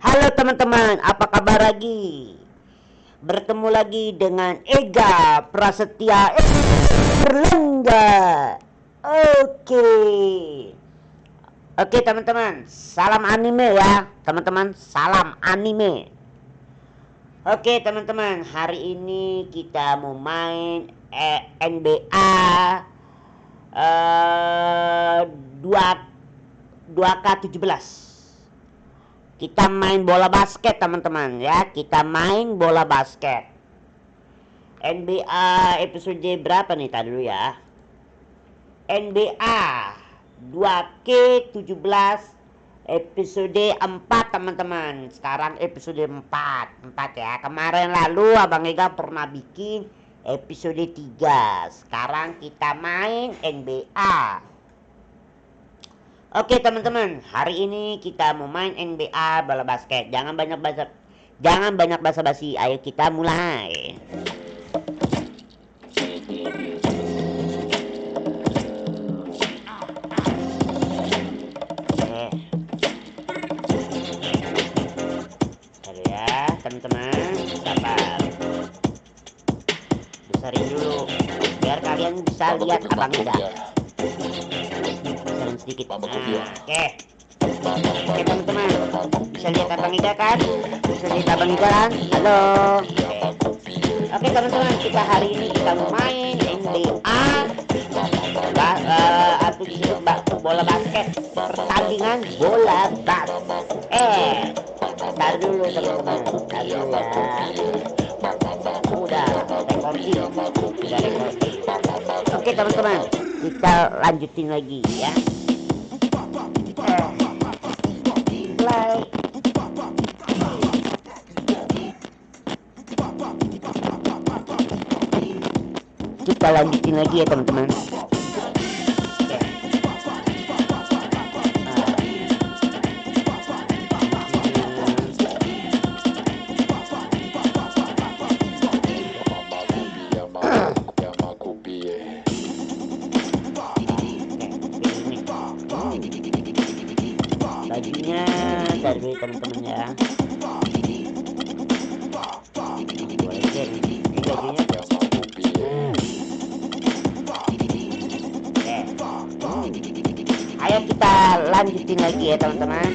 Halo teman-teman, apa kabar lagi? Bertemu lagi dengan Ega Prasetya Erlangga. Oke. Oke teman-teman, salam anime ya. Teman-teman, salam anime. Oke teman-teman, hari ini kita mau main NBA 2K17. Kita main bola basket teman-teman ya. Kita main bola basket. NBA episode berapa nih tadi dulu ya? NBA 2K17 episode 4 teman-teman. Sekarang episode 4 ya. Kemarin lalu Abang Ega pernah bikin episode 3. Sekarang kita main NBA. Oke teman-teman, hari ini kita mau main NBA bola basket. Jangan banyak basa-basi. Ayo kita mulai. Oke. Ya, teman-teman, sabar. Besarin dulu biar kalian bisa lihat Abang Ega. Sedikit. Nah, oke teman-teman, bisa lihat Abang Ida kan? Bisa lihat Abang Ida kan? Halo. Oke teman-teman, kita hari ini kita main NBA atau disebut bola basket, pertandingan bola basket. Tar dulu teman-teman, tar dulu ya. Udah recording. Oke teman-teman, kita lanjutin lagi ya. Kita lanjutin lagi ya teman-teman. Bajunya dari teman-teman ya. Ayo kita lanjutin lagi ya teman-teman.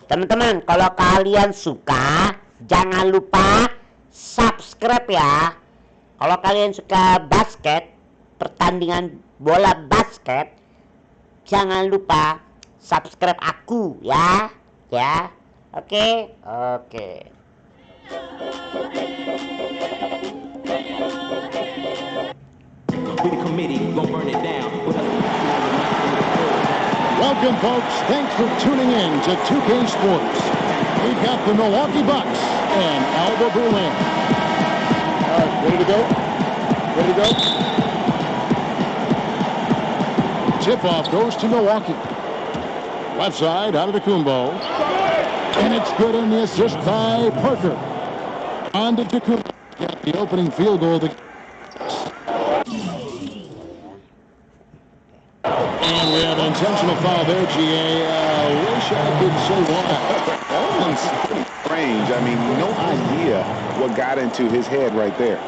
Teman-teman, kalau kalian suka jangan lupa subscribe ya. Kalau kalian suka basket, pertandingan bola basket, jangan lupa subscribe aku ya. Ya. Oke. Welcome, folks. Thanks for tuning in to 2K Sports. We've got the Milwaukee Bucks and Alba Berlin. All right, ready to go? Ready to go? Tip-off goes to Milwaukee. Left side, out of the Kumbo. And it's good on the assist by Parker. On to Kumbo. Got the opening field goal. And we have an intentional foul there, GA. Wish I could say why. Range. I mean, no idea what got into his head right there.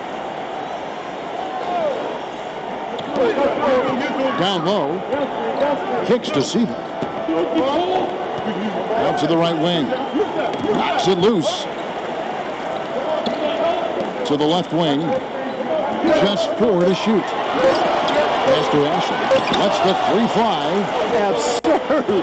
Down low. Kicks to Seaver. Up to the right wing. Knocks it loose. To the left wing. Just 4 to shoot. Pass to Ashley. That's the 3 fly. Absurd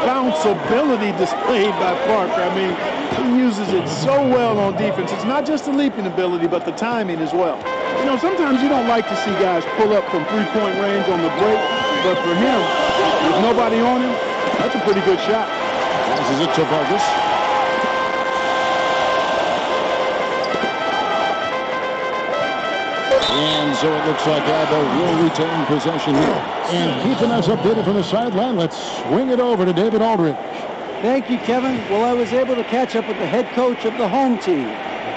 bounceability displayed by Parker. I mean, he uses it so well on defense. It's not just the leaping ability, but the timing as well. You know, sometimes you don't like to see guys pull up from three-point range on the break, but for him, with nobody on him, that's a pretty good shot. Passes it to Vargas. And so it looks like Alba will retain possession here. And keeping us updated from the sideline, let's swing it over to David Aldridge. Thank you, Kevin. Well, I was able to catch up with the head coach of the home team.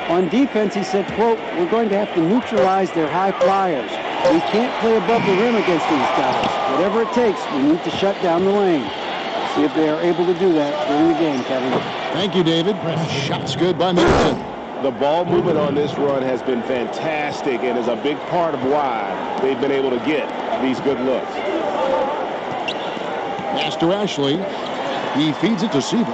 On defense, he said, quote, "We're going to have to neutralize their high flyers. We can't play above the rim against these guys. Whatever it takes, we need to shut down the lane. See if they are able to do that during the game, Kevin. Thank you, David. Shot's good by Middleton. The ball movement on this run has been fantastic and is a big part of why they've been able to get these good looks. Pass to Ashley. He feeds it to Siva.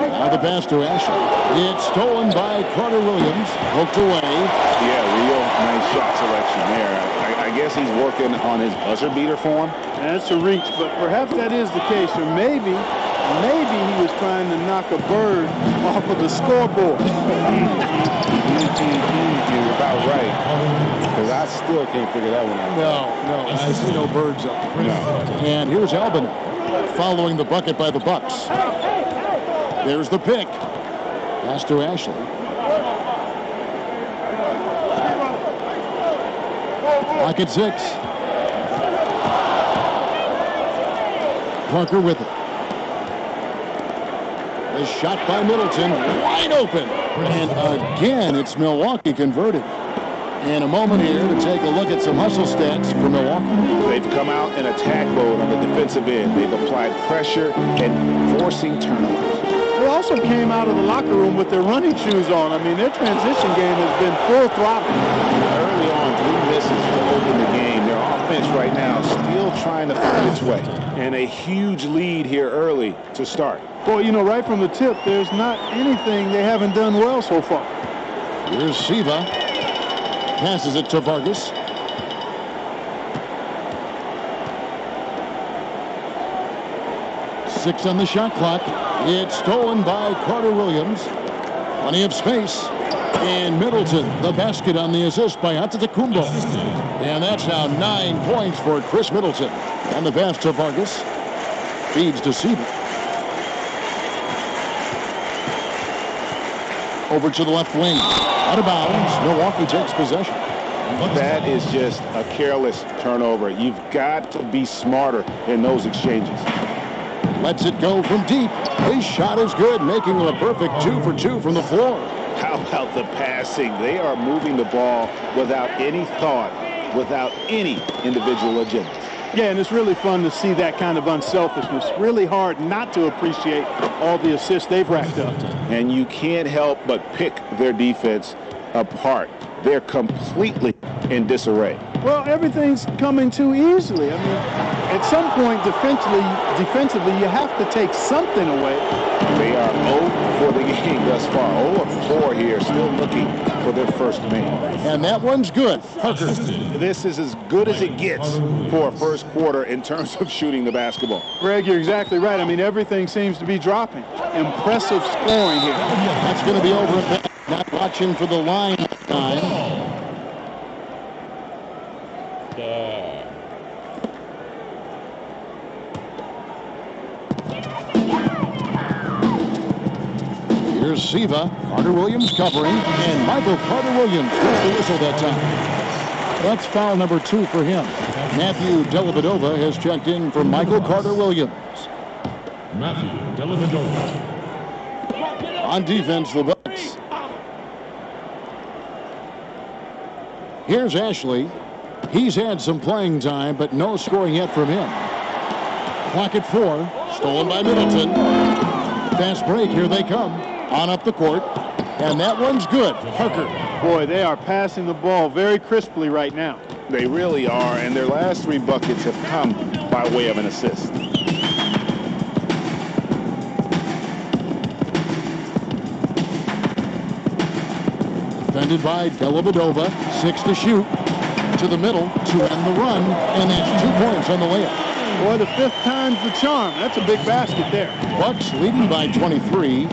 Now the pass to Ashley. It's stolen by Carter Williams. Hooked away. Yeah, real nice shot selection there. I guess he's working on his buzzer beater form. That's a reach, but perhaps that is the case. Or maybe he was trying to knock a bird off of the scoreboard. You're about right. Because I still can't figure that one out. No. I see no birds up. No. And here's Albin following the bucket by the Bucks. There's the pick. Pass to Ashley. Clock at 6. Parker with it. The shot by Middleton, wide open. And again, it's Milwaukee converted. And a moment here to take a look at some hustle stats for Milwaukee. They've come out in attack mode on the defensive end. They've applied pressure and forcing turnovers. They also came out of the locker room with their running shoes on. I mean, their transition game has been full throttle. Early on, 3 misses to open the game. Their offense right now still trying to find its way. And a huge lead here early to start. Boy, you know, right from the tip, there's not anything they haven't done well so far. Here's Siva. Passes it to Vargas. Six on the shot clock. It's stolen by Carter Williams. Plenty of space. And Middleton, the basket on the assist by Antetokounmpo. And that's now 9 points for Chris Middleton. And the pass to Vargas. Feeds to Siva. Over to the left wing. Out of bounds. Milwaukee takes possession. That is just a careless turnover. You've got to be smarter in those exchanges. Lets it go from deep. His shot is good, making it a perfect 2 for 2 from the floor. How about the passing? They are moving the ball without any thought, without any individual agenda. Yeah, and it's really fun to see that kind of unselfishness. Really hard not to appreciate all the assists they've racked up. And you can't help but pick their defense apart. They're completely in disarray. Well, everything's coming too easily. I mean, at some point defensively, you have to take something away. They are 0 for the game thus far. 0 of 4 here, still looking for their first man. And that one's good. Parker. This is as good as it gets for a first quarter in terms of shooting the basketball. Greg, you're exactly right. I mean, everything seems to be dropping. Impressive scoring here. That's going to be over at that. Not watching for the line time. Yeah. Here's Siva. Carter Williams covering. And Michael Carter Williams gets the whistle that time. That's foul number 2 for him. Matthew Dellavedova has checked in for Michael Carter Williams. Matthew Dellavedova. On defense, the Bucks. Here's Ashley. He's had some playing time, but no scoring yet from him. Clock at 4. Stolen by Middleton. Fast break. Here they come. On up the court. And that one's good. Parker. Boy, they are passing the ball very crisply right now. They really are, and their last 3 buckets have come by way of an assist. Defended by Dellavedova. 6 to shoot. To the middle to end the run. And that's 2 points on the layup. Boy, the 5th time's the charm. That's a big basket there. Bucks leading by 23.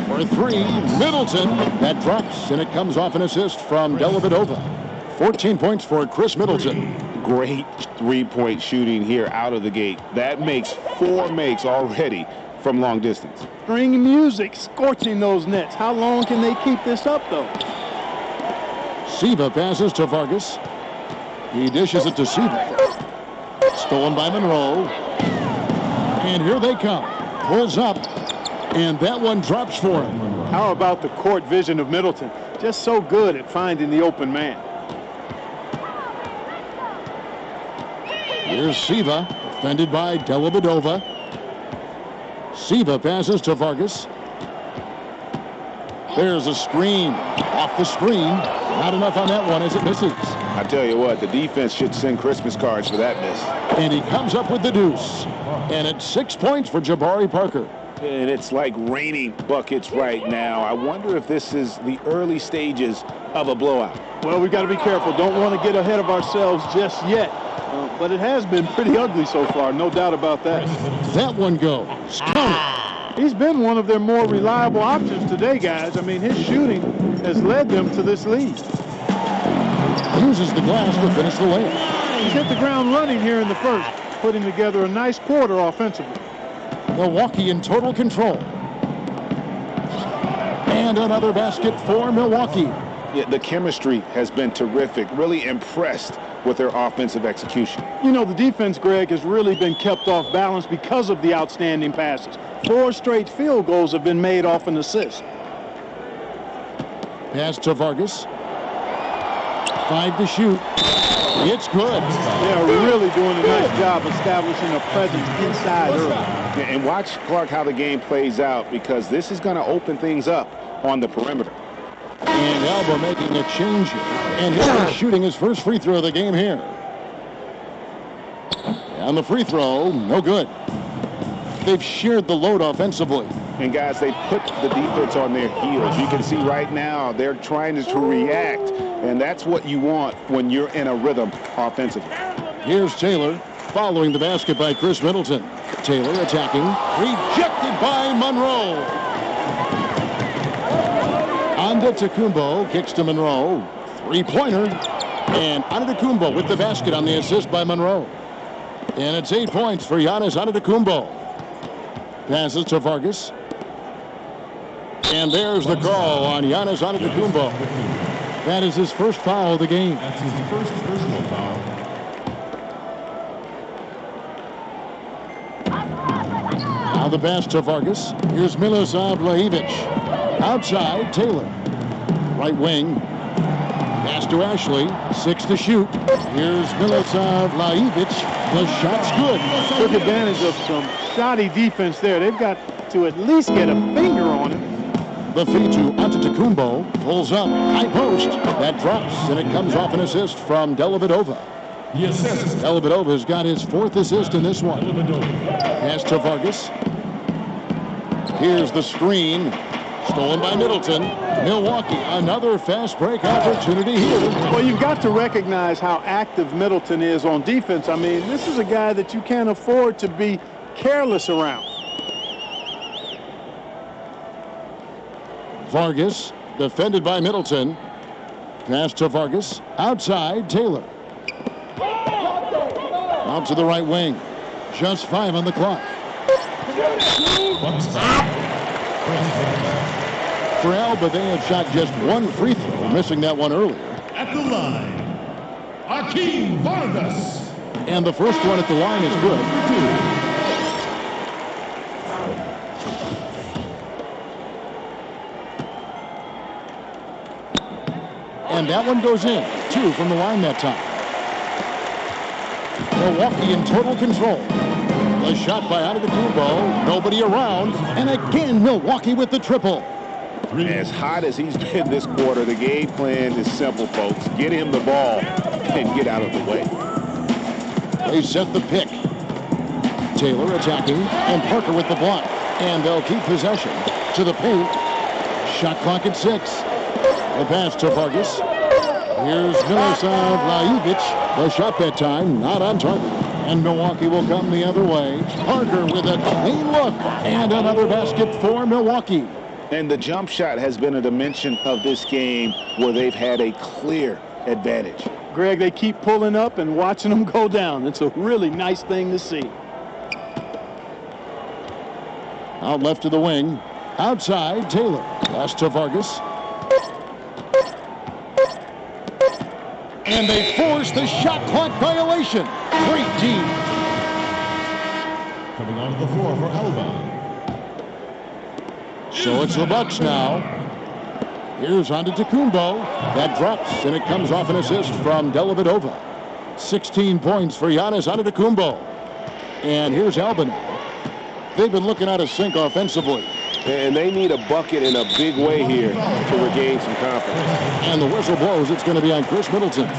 For 3, Middleton. That drops, and it comes off an assist from Dellavedova. 14 points for Chris Middleton. Great 3-point shooting here out of the gate. That makes 4 makes already from long distance. String music scorching those nets. How long can they keep this up, though? Siva passes to Vargas. He dishes it to Siva. Stolen by Monroe. And here they come. Pulls up. And that one drops for him. How about the court vision of Middleton? Just so good at finding the open man. Here's Siva, defended by Dellavedova. Siva passes to Vargas. There's a screen. Off the screen. Not enough on that one as it misses. I tell you what, the defense should send Christmas cards for that miss. And he comes up with the deuce. And it's 6 points for Jabari Parker. And it's like raining buckets right now. I wonder if this is the early stages of a blowout. Well, we've got to be careful. Don't want to get ahead of ourselves just yet. But it has been pretty ugly so far, no doubt about that. That one goes. He's been one of their more reliable options today, guys. I mean, his shooting has led them to this lead. Uses the glass to finish the layup. He's hit the ground running here in the first, putting together a nice quarter offensively. Milwaukee in total control. And another basket for Milwaukee. Yeah, the chemistry has been terrific. Really impressed with their offensive execution. You know, the defense, Greg, has really been kept off balance because of the outstanding passes. 4 straight field goals have been made off an assist. Pass to Vargas. 5 to shoot. It's good. They're really doing a nice job establishing a presence inside early. Yeah, and watch, Clark, how the game plays out, because this is going to open things up on the perimeter. And Alba making a change here. And he's shooting his first free throw of the game here. And the free throw, no good. They've shared the load offensively. And guys, they put the defense on their heels. You can see right now they're trying to react, and that's what you want when you're in a rhythm offensively. Here's Taylor following the basket by Chris Middleton. Taylor attacking, rejected by Monroe. Antetokounmpo kicks to Monroe. Three-pointer. And Antetokounmpo with the basket on the assist by Monroe. And it's 8 points for Giannis Antetokounmpo. Passes to Vargas. And there's the call on Giannis Antetokounmpo. That is his first foul of the game. That's his first personal foul. Now the pass to Vargas. Here's Milosav Lajic. Outside, Taylor. Right wing. Pass to Ashley. 6 to shoot. Here's Milosav Lajic. The shot's good. Took advantage of some shoddy defense there. They've got to at least get a finger on him. The feed to Antetokounmpo. Pulls up. High post. That drops, and it comes off an assist from Dellavedova. The assist. Dellavedova's got his 4th assist in this one. Dellavedova. Pass to Vargas. Here's the screen. Stolen by Middleton. Milwaukee, another fast break opportunity here. Well, you've got to recognize how active Middleton is on defense. I mean, this is a guy that you can't afford to be careless around. Vargas, defended by Middleton. Pass to Vargas. Outside, Taylor. Out to the right wing. Just 5 on the clock. For Alba, they have shot just 1 free throw, missing that one earlier. At the line, Hakeem Vargas. And the first one at the line is good. And that one goes in. 2 from the line that time. Milwaukee in total control. The shot by Antetokounmpo. Nobody around. And again, Milwaukee with the triple. As hot as he's been this quarter, the game plan is simple, folks. Get him the ball and get out of the way. They set the pick. Taylor attacking, and Parker with the block. And they'll keep possession to the paint. Shot clock at 6. The pass to Vargas. Here's Milosav Lajic. The shot that time, not on target. And Milwaukee will come the other way. Parker with a clean look. And another basket for Milwaukee. And the jump shot has been a dimension of this game where they've had a clear advantage. Greg, they keep pulling up and watching them go down. It's a really nice thing to see. Out left to the wing. Outside, Taylor. Pass to Vargas. And they force the shot clock violation. Great team. Coming onto the floor for Alba. So it's the Bucks now. Here's Antetokounmpo. That drops, and it comes off an assist from Dellavedova. 16 points for Giannis Antetokounmpo. And here's Albany. They've been looking out of sync offensively. And they need a bucket in a big way here to regain some confidence. And the whistle blows. It's going to be on Chris Middleton.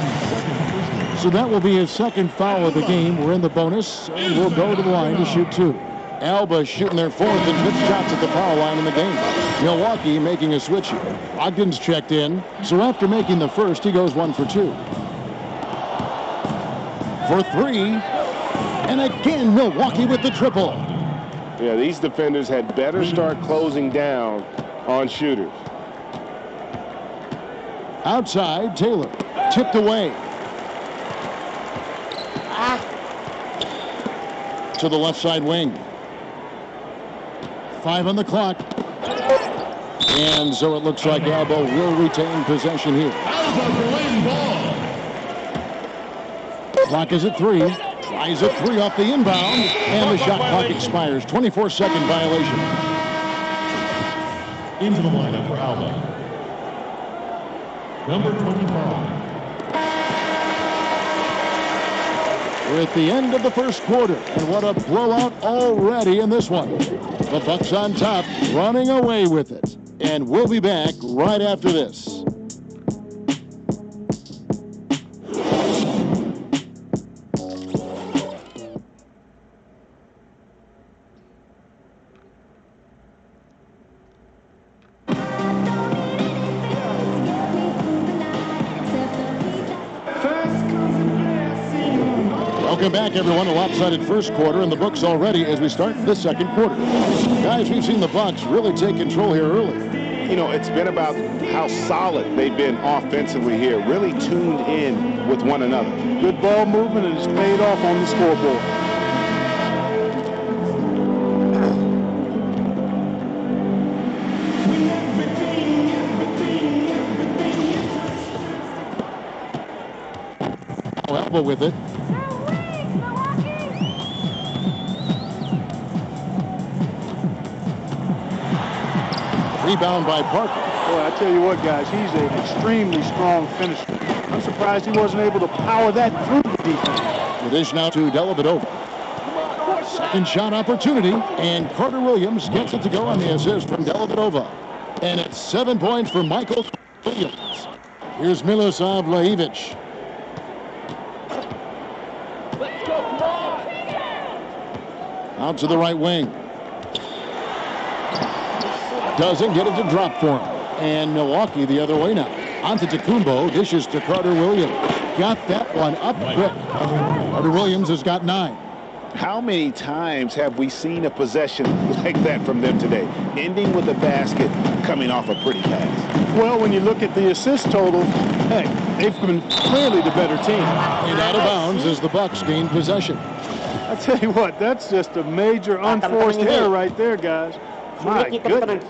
So that will be his second foul of the game. We're in the bonus, and we'll go to the line to shoot 2. Alba shooting their 4th and 5th shots at the foul line in the game. Milwaukee making a switch here. Ogden's checked in. So after making the first, he goes 1 for 2. For 3. And again, Milwaukee with the triple. Yeah, these defenders had better start closing down on shooters. Outside, Taylor. Tipped away. To the left side wing. 5 on the clock. And so it looks like Alba will retain possession here. Clock is at 3. Tries a 3 off the inbound. And the shot clock expires. 24-second violation. Into the lineup for Alba. Number 25. We're at the end of the first quarter, and what a blowout already in this one. The Bucks on top, running away with it. And we'll be back right after this. Welcome back, everyone. A lopsided first quarter in the books already as we start the second quarter. Guys, we've seen the Bucks really take control here early. You know, it's been about how solid they've been offensively here, really tuned in with one another. Good ball movement, and it's paid off on the scoreboard. Elbow with it. Rebound by Parker. Boy, I tell you what, guys, he's an extremely strong finisher. I'm surprised he wasn't able to power that through the defense. The dish now to Dellavedova. Second shot opportunity, and Carter Williams gets it to go on the assist from Dellavedova. And it's 7 points for Michael Williams. Here's Milosav Lajevic. Out to the right wing. Doesn't get it to drop for him. And Milwaukee the other way now. Antetokounmpo dishes to Carter Williams. Got that one up quick. Carter Williams has got 9. How many times have we seen a possession like that from them today? Ending with a basket, coming off a pretty pass. Well, when you look at the assist total, hey, they've been clearly the better team. And out of bounds as the Bucks gain possession. I tell you what, that's just a major unforced error right there, guys. My goodness.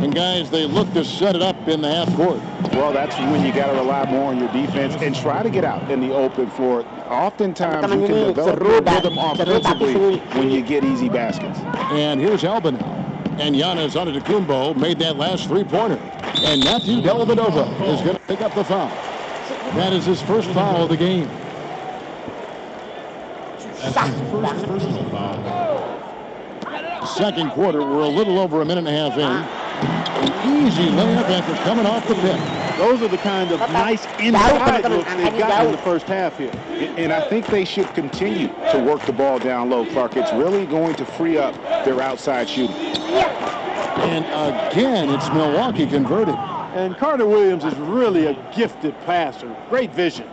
And guys, they look to set it up in the half court. Well, that's when you got to rely more on your defense and try to get out in the open floor. Oftentimes, you can develop your rhythm offensively when you get easy baskets. And here's Alba now. And Giannis Antetokounmpo made that last three-pointer. And Matthew Dellavedova is going to pick up the foul. That is his first foul of the game. That's his first personal foul. Second quarter, we're a little over a minute and a half in. An easy layup after coming off the pick. Those are the kind of nice inside looks they've got in the first half here. And I think they should continue to work the ball down low, Clark. It's really going to free up their outside shooting. And again, it's Milwaukee converted. And Carter Williams is really a gifted passer. Great vision.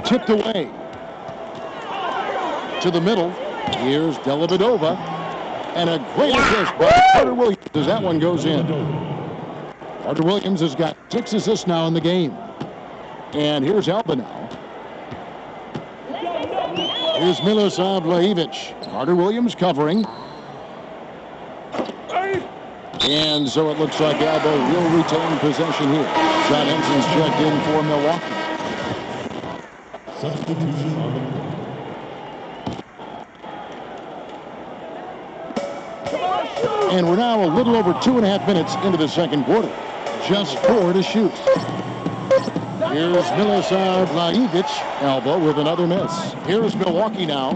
Tipped away. To the middle. Here's Dellavedova. And a great assist by Carter Williams as that one goes in. Carter Williams has got 6 assists now in the game. And here's Alba now. Here's Milosav Lajevic. Carter Williams covering. And so it looks like Alba will retain possession here. John Henson's checked in for Milwaukee. Substitution on the court. And we're now a little over 2.5 minutes into the second quarter. Just 4 to shoot. Here's Milosav Blajevic, elbow with another miss. Here's Milwaukee now,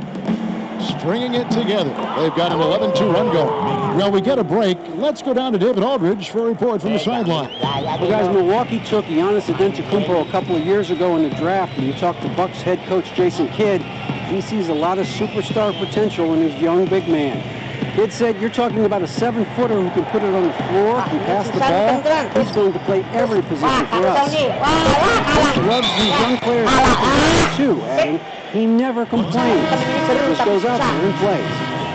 stringing it together. They've got an 11-2 run going. Well, we get a break. Let's go down to David Aldridge for a report from the sideline. Well, guys, Milwaukee took Giannis Antetokounmpo a couple of years ago in the draft, and you talk to Bucks head coach Jason Kidd, he sees a lot of superstar potential in his young big man. Kidd said, you're talking about a 7-footer who can put it on the floor and pass the ball. He's going to play every position for us. He loves these young players too, adding, he never complains. He just goes out there and plays.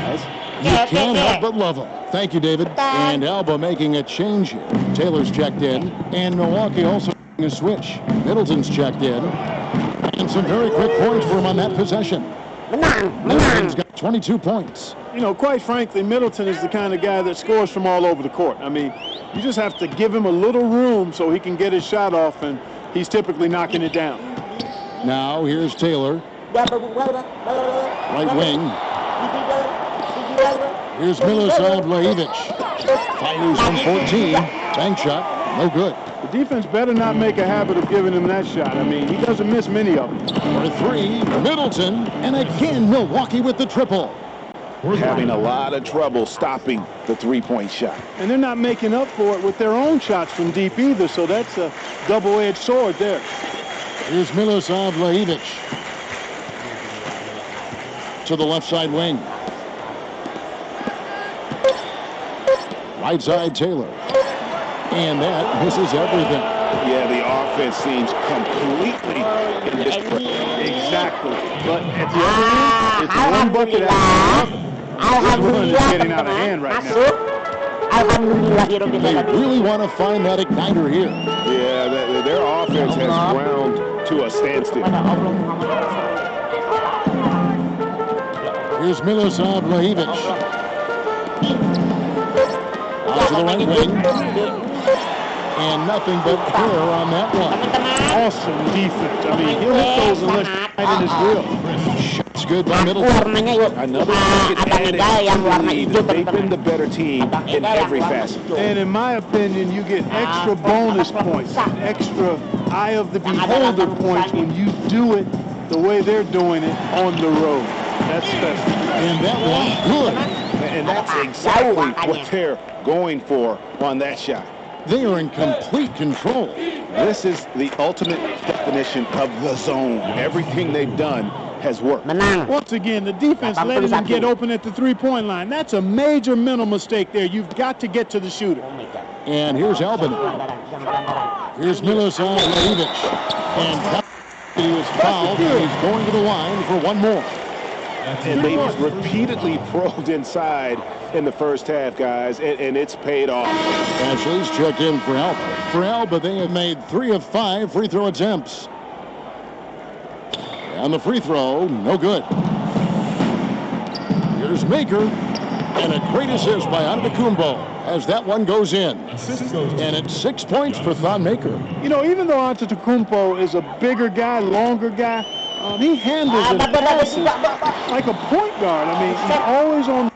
Guys. You can't help but love him. Thank you, David. And Alba making a change here. Taylor's checked in, and Milwaukee also making a switch. Middleton's checked in, and some very quick points for him on that possession. Middleton's got 22 points. You know, quite frankly, Middleton is the kind of guy that scores from all over the court. I mean, you just have to give him a little room so he can get his shot off, and he's typically knocking it down. Now, here's Taylor. Right wing. Here's Milosav Blajevic. Fires from 14. Bank shot. No good. The defense better not make a habit of giving him that shot. I mean, he doesn't miss many of them. For 3, Middleton. And again, Milwaukee with the triple. Having a lot of trouble stopping the three-point shot. And they're not making up for it with their own shots from deep either, so that's a double-edged sword there. Here's Milosav Blajevic. To the left side wing. Right side Taylor. And that misses everything. Yeah, the offense seems completely indifferent. Exactly. But at the other end, it's one bucket after another. This one is getting out of hand right now. They really want to find that igniter here. Yeah, their offense has ground to a standstill. Here's Milosav Blajevic. Out to the right wing. And nothing but hair on that one. Awesome defense. I mean, he'll hit those unless he's right in his grill. Shots good by Middleton. Another bucket added. They've been the better team in every facet. And in my opinion, you get extra bonus points, extra eye of the beholder points when you do it the way they're doing it on the road. That's special. And that was good. And that's exactly what they're going for on that shot. They are in complete control. This is the ultimate definition of the zone. Everything they've done has worked. Once again, the defense letting them get open at the three-point line. That's a major mental mistake there. You've got to get to the shooter. And here's Albany. Here's Milosav Blajevic. And he was fouled, and he's going to the line for one more. And they repeatedly probed inside in the first half, guys, and it's paid off. Ashley's checked in for Alba. For Alba, they have made 3 of 5 free throw attempts. And the free throw, no good. Here's Maker, and a great assist by Antetokounmpo as that one goes in. And it's 6 points for Thon Maker. You know, even though Antetokounmpo is a bigger guy, longer guy, he handles it passes like a point guard. I mean, he's always on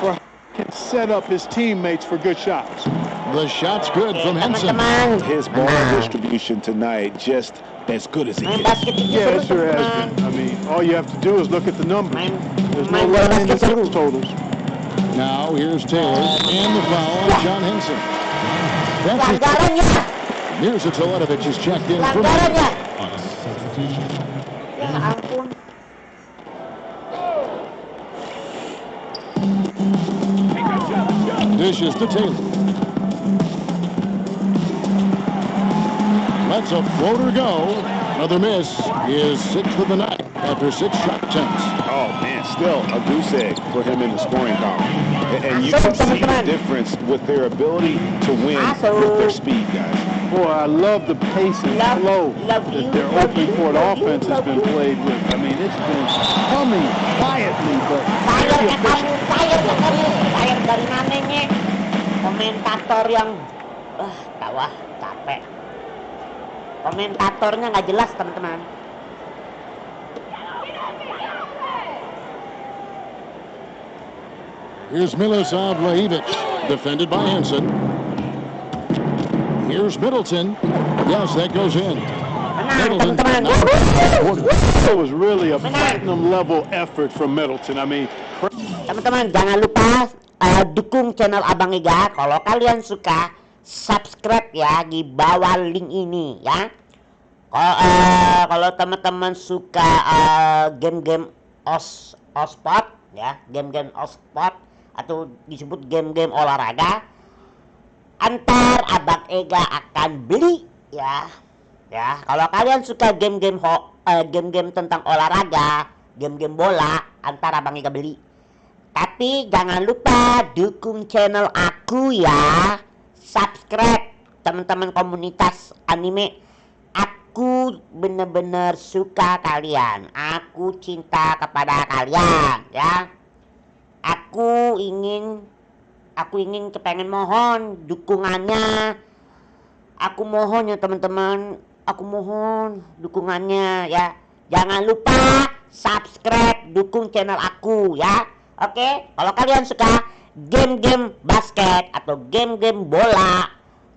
for how he can set up his teammates for good shots. The shot's good from Henson. His ball distribution tonight just as good as it gets. Yeah, it sure has been. I mean, all you have to do is look at the numbers. There's no line in the totals. Now here's Taylor and the foul on John Henson. That's it. Mirza Teletovic is checked in for On substitution. dishes to Taylor. Lets a floater go. Another miss. Is 6th of the night after 6 shot attempts. Oh, man, still a goose egg for him in the scoring column. And you can see the difference with their ability to win with their speed, guys. Boy, I love the pace and flow that their open court offense has been played with. I mean, it's been coming quietly, but very efficient. Sayang dari namanya komentator yang tawa capek. Komentatornya nggak jelas, teman-teman. Here's Milosav Lajevic, defended by Henson. Here's Middleton. Yes, that goes in. Menang, teman-teman. It was really a platinum level effort from Middleton. I mean, Teman-teman, jangan lupa dukung channel Abang Iga. Kalau kalian suka, subscribe ya di bawah link ini ya. Kalau teman-teman suka game-game ospot ya, game-game ospot atau disebut game-game olahraga, antar Abang Ega akan beli ya. Ya, kalau kalian suka game-game game-game tentang olahraga, game-game bola, antar Abang Ega beli. Tapi jangan lupa dukung channel aku ya. Subscribe teman-teman komunitas anime. Aku bener-bener suka kalian. Aku cinta kepada kalian ya. Aku ingin kepengen mohon dukungannya. Aku mohon ya teman-teman. Aku mohon dukungannya ya. Jangan lupa subscribe, dukung channel aku ya. Oke, kalau kalian suka game-game basket atau game-game bola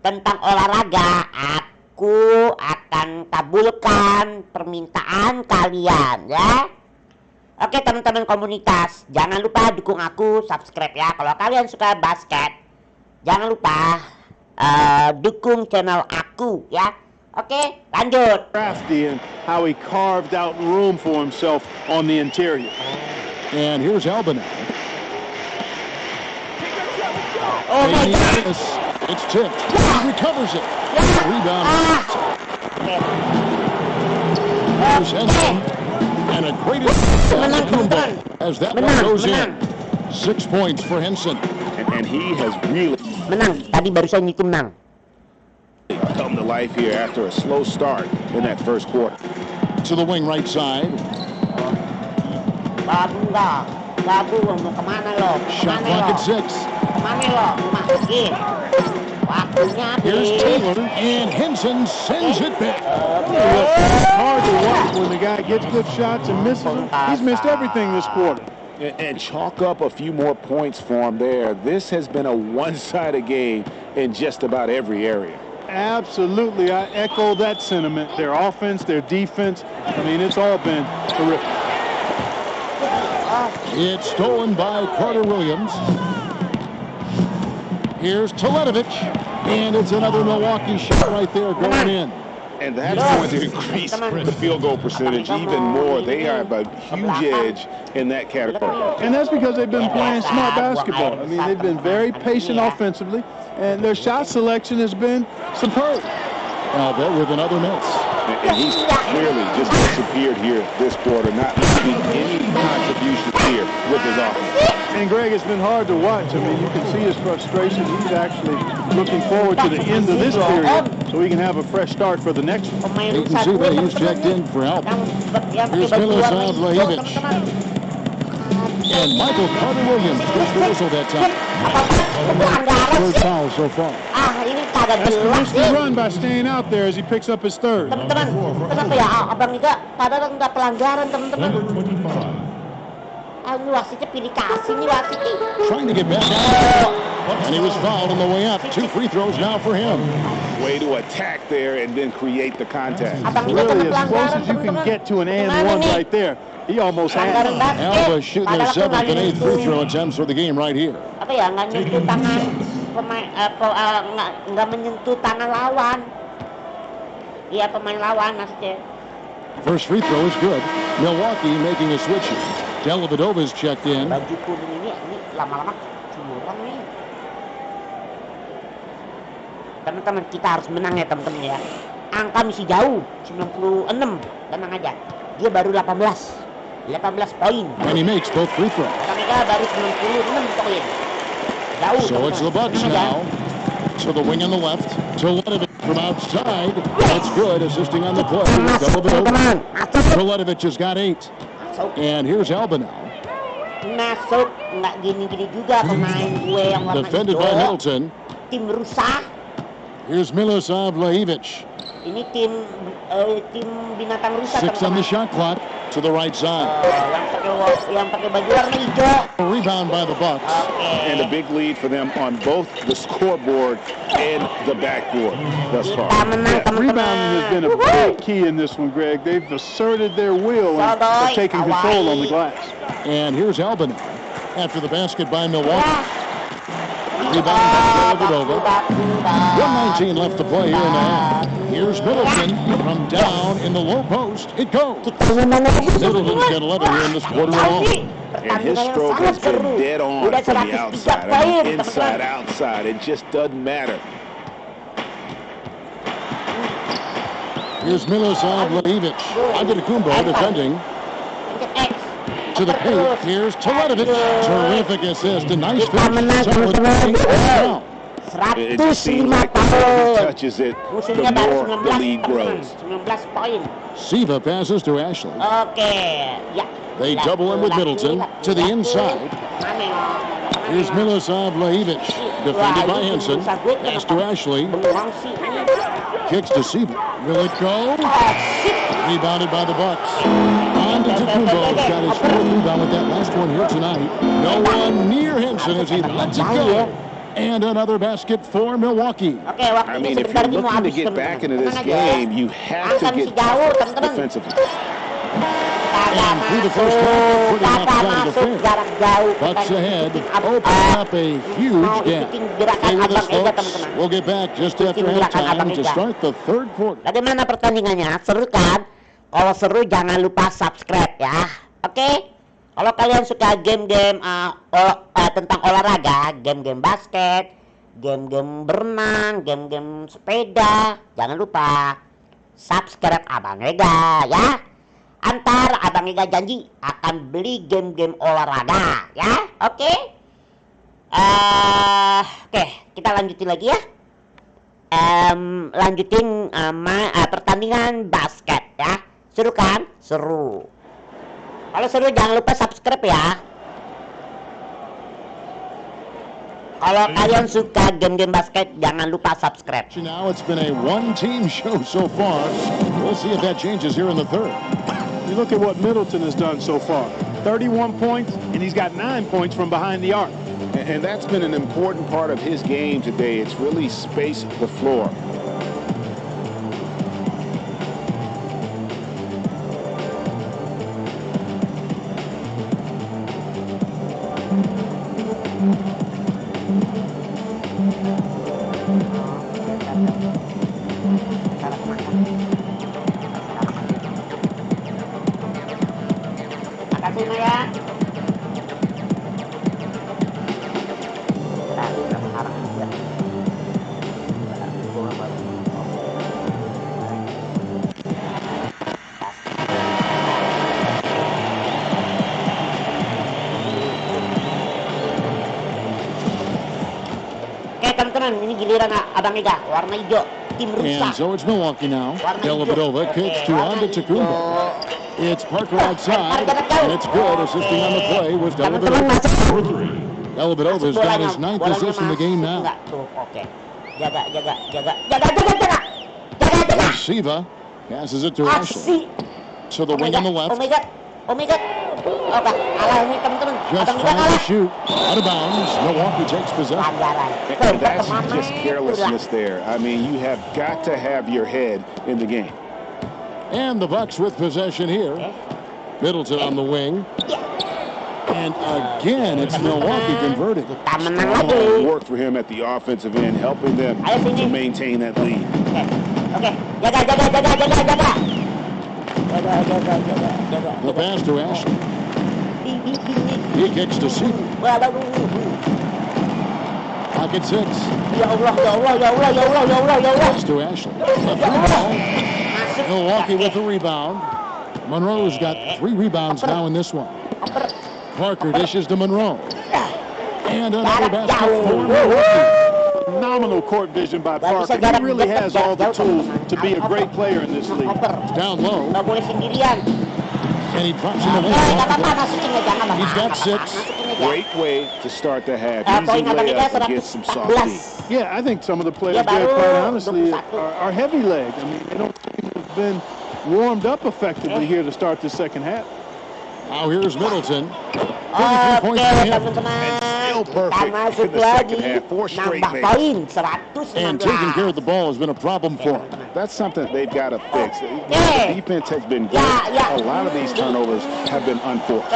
tentang olahraga, aku akan kabulkan permintaan kalian ya. Oke teman-teman komunitas, jangan lupa dukung aku, subscribe ya. Kalau kalian suka basket, jangan lupa dukung channel aku ya. Oke, lanjut. crafty in how he carved out room for himself on the interior. And here's Albanow. Oh my Taking God. this. It's tipped. He recovers it. Rebound. Oke. Here's Henson. And a great Menang, teman-teman. as that one Menang, goes menang. in. 6 points for Henson. And he has really Menang, tadi barusan itu menang. come to life here after a slow start in that first quarter. To the wing right side. Babu mau kemana lo? Shot Kemana clock lo? at 6. Kemana lo? Masukin. Waktunya Here's habis. Taylor. And Henson sends it back. It's hard to watch when the guy gets good shots and misses them. He's missed everything this quarter. And chalk up a few more points for him there. This has been a one-sided game in just about every area. Absolutely, I echo that sentiment. Their offense, their defense, I mean, it's all been terrific. It's stolen by Carter Williams. Here's Teletovic. And it's another Milwaukee shot right there going in. And that's going to increase the field goal percentage even more. They have a huge edge in that category. And that's because they've been playing smart basketball. I mean, they've been very patient offensively, and their shot selection has been superb. Albert with another miss. And he's clearly just disappeared here this quarter, not making any contributions here with his offense. And Greg, it's been hard to watch. I mean, you can see his frustration. He's actually looking forward to the end of this period so he can have a fresh start for the next one. Pemain You can see that he's checked in for help. Here's Milosav Lajevic. And Michael Carter Williams gets the whistle that time. Third foul so far. Ini kagak That's the jelas risky sih. run by staying out there as he picks up his third. Teman-teman, kenapa ya Abang Iga padahal nggak pelanggaran teman-teman. Number 25. Ini wasitnya pilih kasih nih wasitnya. Trying to get back out. And he was fouled on the way up. 2 free throws now for him. Way to attack there and then create the contact. Abang Iga kena Really, as close pelanggaran as you can teman-teman. get to an and Gimana one nih? right there. He almost Pelanggaran had it. basket. Alba shooting their Padahal 7th and 8th free nyentuh- throw attempts for the game right here. Apa ya, nggak nyentuh tangan pemain, nggak menyentuh tangan lawan. Iya, pemain lawan maksudnya. First free throw is good. Milwaukee making a switch here. Dellavedova's checked in. Baju kuning ini lama-lama curang nih. Teman-teman, kita harus menang ya teman-teman ya. Angka masih jauh, 96. Tenang aja. Dia baru 18 poin. And he makes both free throws. Mereka baru 96 poin. Jauh. So it's the Bucks Tenang aja. now. To the wing on the left. Teletovic from outside. That's good, assisting on the play. Masuk Dellavedova. teman-teman. Masuk. Teletovic has got 8. Masuk. And here's Albanow. Masuk. Nggak gini-gini juga pemain gue yang warna Defended by hijau. Middleton. Tim rusak. Here's Milosav Lajevic. Ini tim binatang rusak 6 on the teman-teman. shot clock. to the right side. Yang pakai baju warna hijau. A rebound by the Bucks. And a big lead for them on both the scoreboard and the backboard thus far. Kita menang, teman-teman. Rebounding has been a big key in this one, Greg. They've asserted their will and have taken control on the glass. And here's Albany after the basket by Milwaukee. Rebound by Dellavedova. 1:19 left to play here in the half. Here's Middleton from down in the low post. It goes. Middleton's got 11 here in this quarter alone. And his stroke has been dead on from the outside. I mean, inside, outside. It just doesn't matter. Here's Miloslav Levic. Antetokounmpo defending. To the paint. Here's Teletovic. Terrific assist. A nice finish. It just seems like the more he touches it, the more the lead grows. 19 poin. Siva passes to Ashley. Ya. They double him with Middleton to the inside. Here's Miloslav Levic. Defended by Henson. Pass to Ashley. Kicks to Siva. Will it go? Rebounded by the Bucks. Antetokounmpo got his fourth rebound with that last one here tonight. No one near Henson as he lets it go. And another basket for Milwaukee. I mean, if you're looking to get back into this game, you have to get tougher defensively. And through the first half, pretty much out of the fair. Bucks ahead, opening up a huge gap. Stay with us, folks. We'll get back just after halftime to start the third quarter. Bagaimana pertandingannya? Seru kan? Kalau seru jangan lupa subscribe ya. Oke? Kalau kalian suka game-game tentang olahraga, game-game basket, game-game berenang, game-game sepeda, jangan lupa subscribe Abang Ega ya. Antar Abang Ega janji akan beli game-game olahraga ya. Oke? Oke, kita lanjutin lagi ya. Lanjutin pertandingan basket ya. Seru kan? Seru. Kalau seru jangan lupa subscribe ya. Kalau kalian suka game-game basket jangan lupa subscribe. Now it's been a one-team show so far. We'll see if that changes here in the third. You look at what Middleton has done so far. 31 points, and he's got 9 points from behind the arc. And that's been an important part of his game today. It's really spaced the floor. Makasih ya. Oke teman-teman, ini giliran Abang Ega, warna hijau, tim And rusak. so it's Milwaukee now. Dellavedova kicks to Antetokounmpo. It's Parker outside, and it's good. Assisting on the play was Teman-teman Dellavedova. masuk. Dellavedova's got his ninth assist in the game now. Enggak, tuh, oke. Jaga. Siva passes it to Ashley. Aksi. So the wing on the left. Oh my god. Oke, alah ini teman-teman. Just Abang Ega trying to kalah. shoot. Out of bounds. Milwaukee takes possession. Pelanggaran. And that's just carelessness there. I mean, you have got to have your head in the game. And the Bucks with possession here. Oke. Middleton on the wing. Ya. And again, it's Milwaukee converting. Kita menang Hard lagi. work for him at the offensive end, helping them to maintain that lead. Oke. Jaga. The pass to Ashley. He kicks to Siva. Waduh. Pocket six. Ya Allah. Pass to Ashley. A free ball. Milwaukee with the rebound. Monroe's got 3 rebounds now in this one. Parker dishes to Monroe. And another basket for Milwaukee. Phenomenal court vision by Parker. He really has all the tools to be a great player in this league. Down low. Nggak boleh sendirian. And he drops in the lane. Nggak apa-apa, masukin aja. Nggak He's got apa-apa. 6. Masukin aja. Great way to start the half. Poin Easy Abang Ega layup against some soft 114. D. Yeah, I think some of the players Yeah, there, baru quite honestly, 21. are heavy legged. I mean, they don't seem to have been warmed up effectively here to start the second half. Now here's Middleton. 33 Oke points for him. teman-teman, still kita perfect masuk in the lagi, second half. 4 straight nambah makes. poin And taking care of 116. the ball has been a problem for him. That's something they've got to fix. Yeah. The defense has been good. Yeah. A lot of these turnovers have been unforced.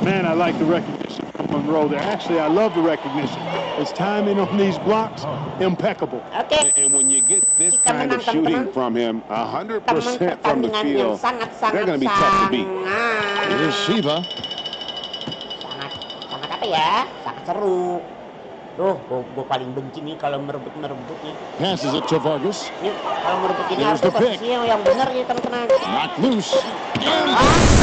Man, I like the recognition from Monroe there. Actually, I love the recognition. His timing on these blocks, impeccable. Oke, And when you get this Kita kind of menang, teman-teman. shooting from him, 100% teman from the pertandingan yang field, sangat-sangat they're going to be tough to beat. Here's Siva. sangat apa ya? Sangat seru. Gue paling benci nih kalau merebut nih. Passes it to Vargas. Ini kalau merebut ini Here's harus the pick. posisinya yang benar ya teman-teman. Knocked loose. And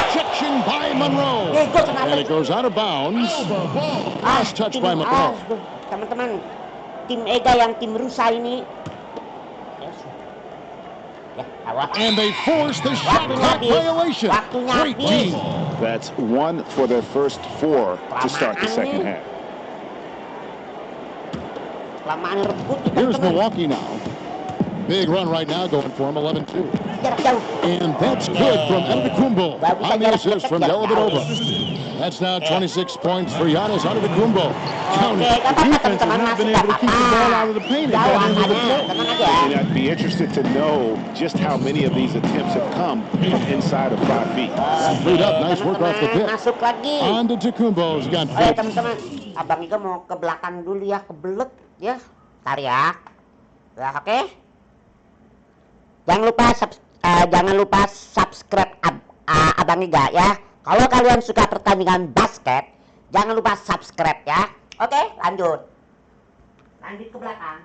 protection by Monroe. Gue kenapa? And it goes out of bounds. Last touch by Monroe. Teman-teman, tim Ega yang tim rusa ini. Ya, awas. And they force the shot clock violation. Waktunya Great habis. D. That's 1 for their first 4 to start the second half. Kelamaan rebut nih, Here's teman-teman. Milwaukee now. Big run right now going for him, 11-2. Jarak jauh. And that's good from Antetokounmpo on the assist from Dellavedova. That's now 26 points for Giannis Antetokounmpo. Count Oke, it. gak apa-apa defense has teman-teman, not masih been gak able to keep the ball out of the paint. It Jauh got into the angkanya, floor. tenang aja. And I'd be interested to know just how many of these attempts have come from inside of 5 feet. Freed up, nice work off the Teman-teman, pick. masuk lagi. Antetokounmpo's got Oke 50. teman-teman, Abang Iga mau ke belakang dulu ya, kebelet ya. Ntar ya. Ya, oke. Jangan lupa subscribe Abang Iga ya. Kalau kalian suka pertandingan basket, jangan lupa subscribe ya. Oke, lanjut. Lanjut ke belakang.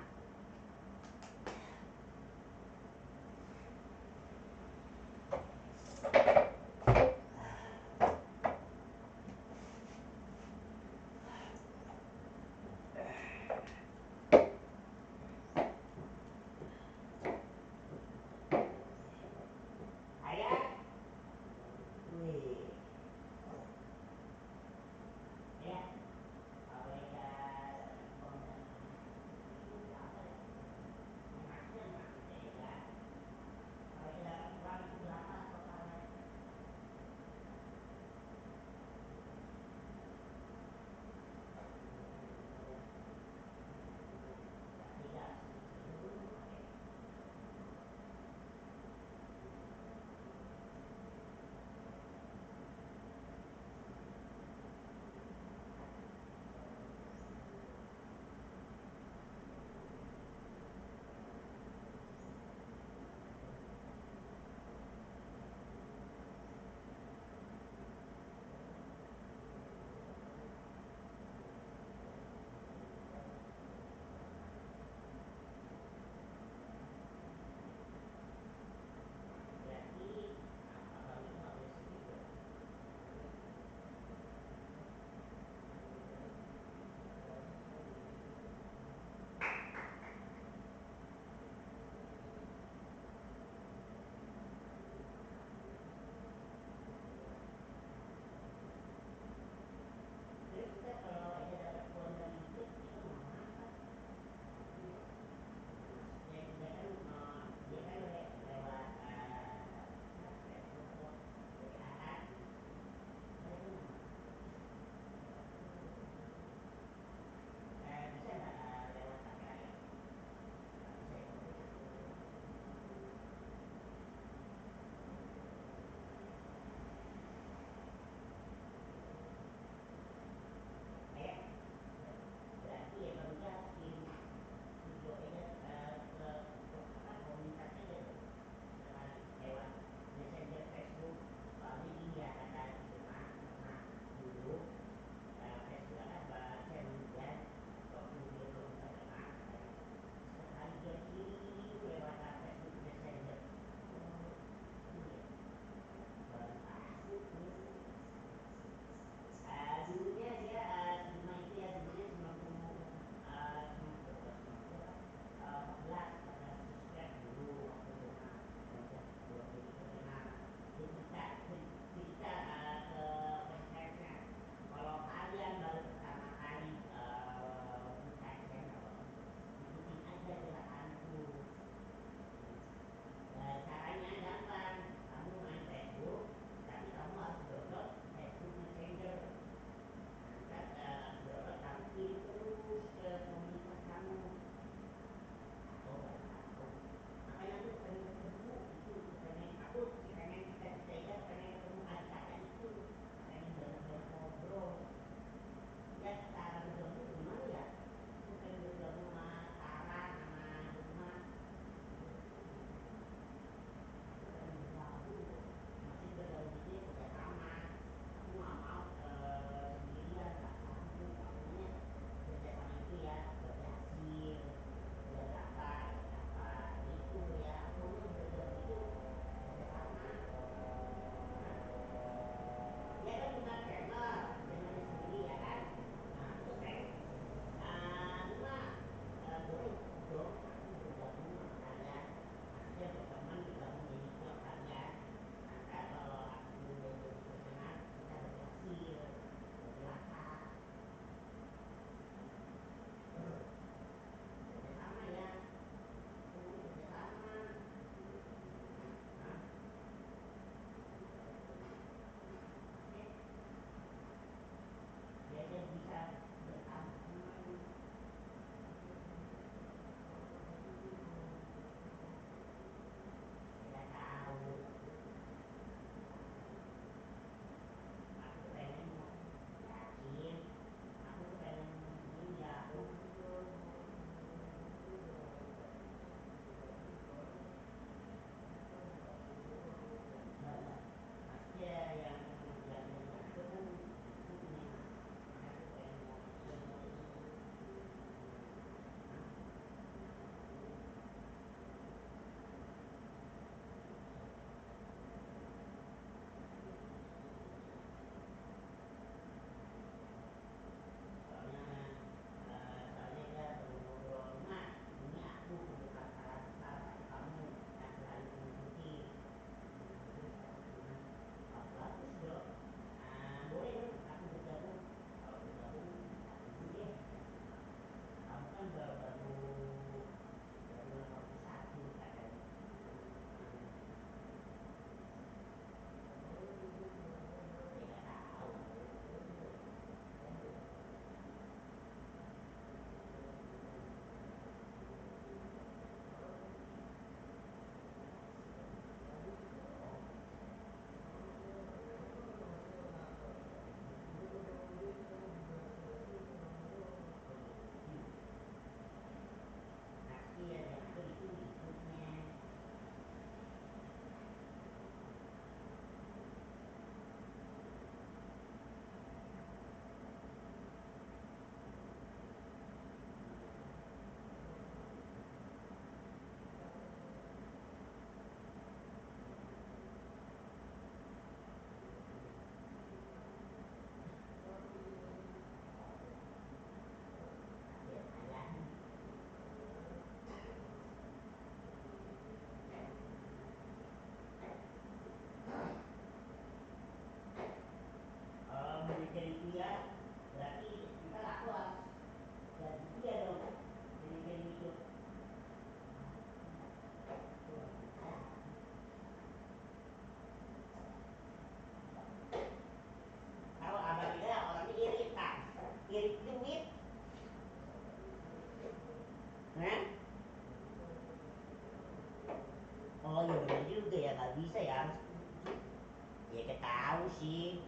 Ya kita tahu sih.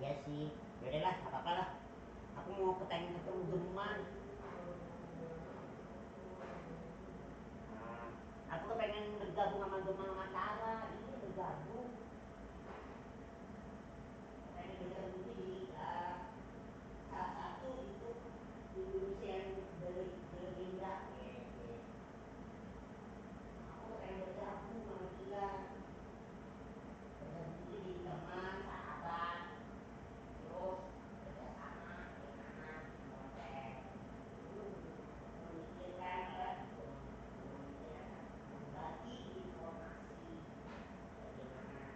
Iya sih. Yaudah lah, nggak apa-apa lah. Aku mau ketemu Geman. Nah, aku kepengen bergabung sama Geman sama Tara. Ini bergabung. Pengen bergabung di salah satu itu di Indonesia yang Gerindra. Aku pengen bergabung sama dia. Bergabung jadi teman, sahabat. Terus kerjasama dengan konten memikirkan berbagi informasi bagaimana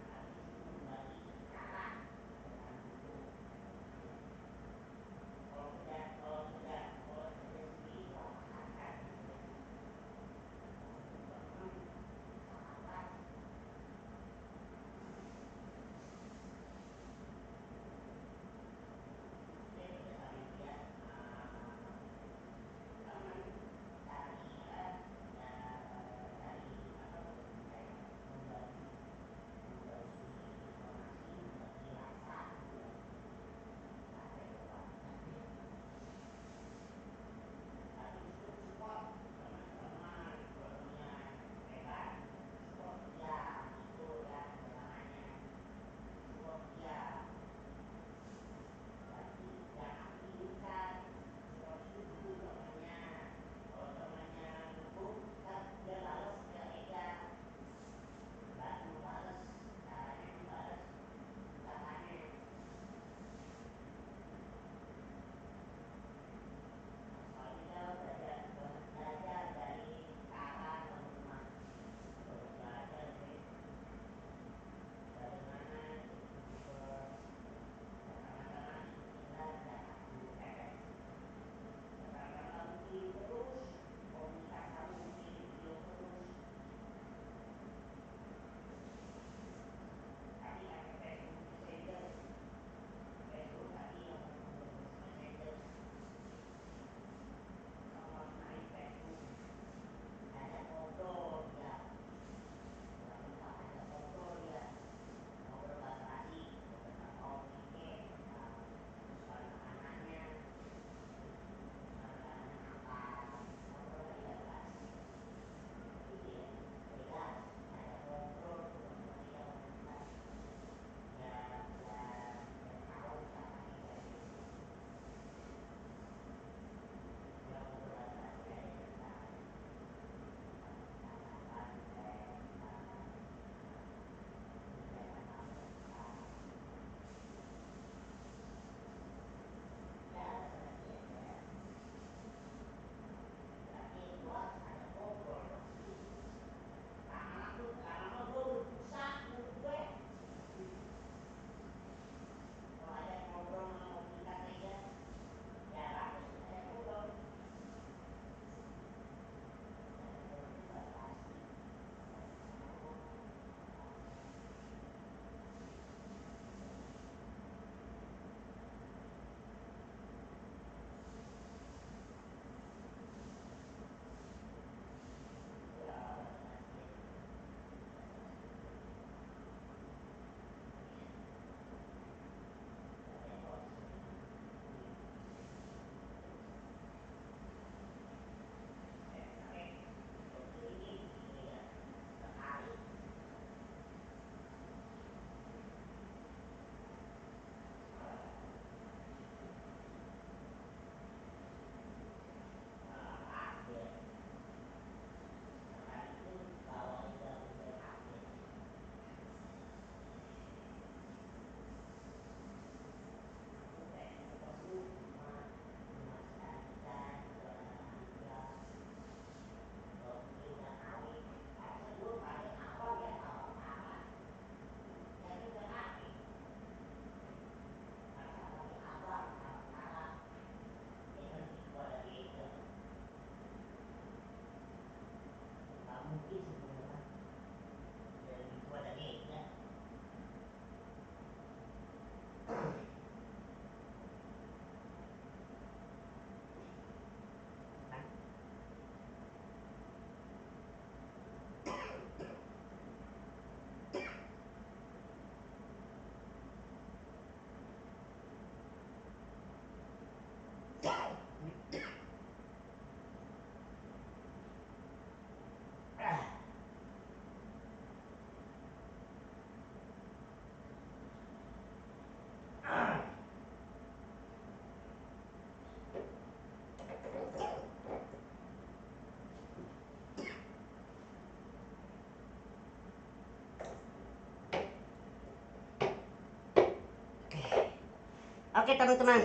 Oke teman-teman,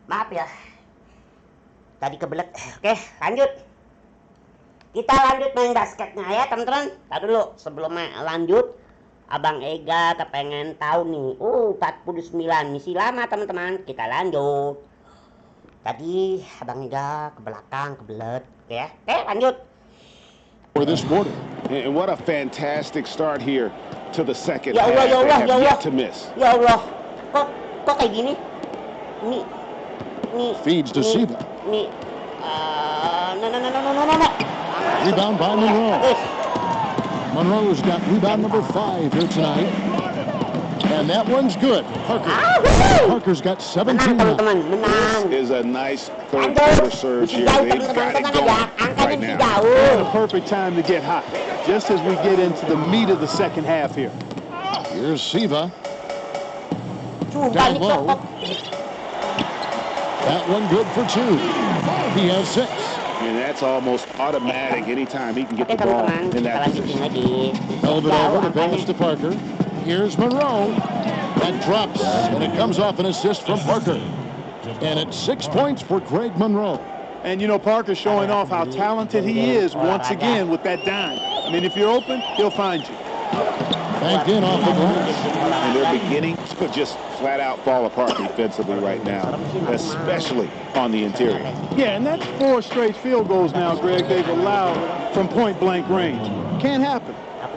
maaf ya, tadi kebelet. Oke, lanjut. Kita lanjut main basketnya ya teman-teman. Tadi dulu sebelum lanjut, Abang Ega kepengen tahu nih. 49 misi lama teman-teman. Kita lanjut. Tadi Abang Ega ke belakang kebelet, ya. Oke, lanjut. For this quarter. And what a fantastic start here to the second Ya half. Allah, ya Allah, They ya have Allah. yet to miss. Ya Allah, kok kayak gini? Nih, Feeds to Siva. Nih, no. Rebound by Monroe. Bagus. Monroe's got rebound number 5 here tonight. And that one's good. Parker's got 17 Menang now. teman-teman, menang. This is a nice third Lanjut, quarter surge bisa here. jauh They've teman-teman, got it tenang aja. going Angkanya right bisa now. jauh. The perfect time to get hot, just as we get into the meat of the second half here. Here's Siva. Sumpah Down nih low. kok. That one good for 2. He has 6. And that's almost automatic anytime he can get Oke the ball teman-teman, in kita that lanjutin position. lagi. Held it Jauh over to angkanya. pass to Parker. Here's Monroe. That drops, and it comes off an assist from Parker. And it's 6 points for Greg Monroe. And you know, Parker's showing off how talented he is once again with that dime. I mean, if you're open, he'll find you. Banked in off the glass. And they're beginning to just flat out fall apart defensively right now, especially on the interior. Yeah, and that's 4 straight field goals now, Greg, they've allowed from point-blank range. Can't happen.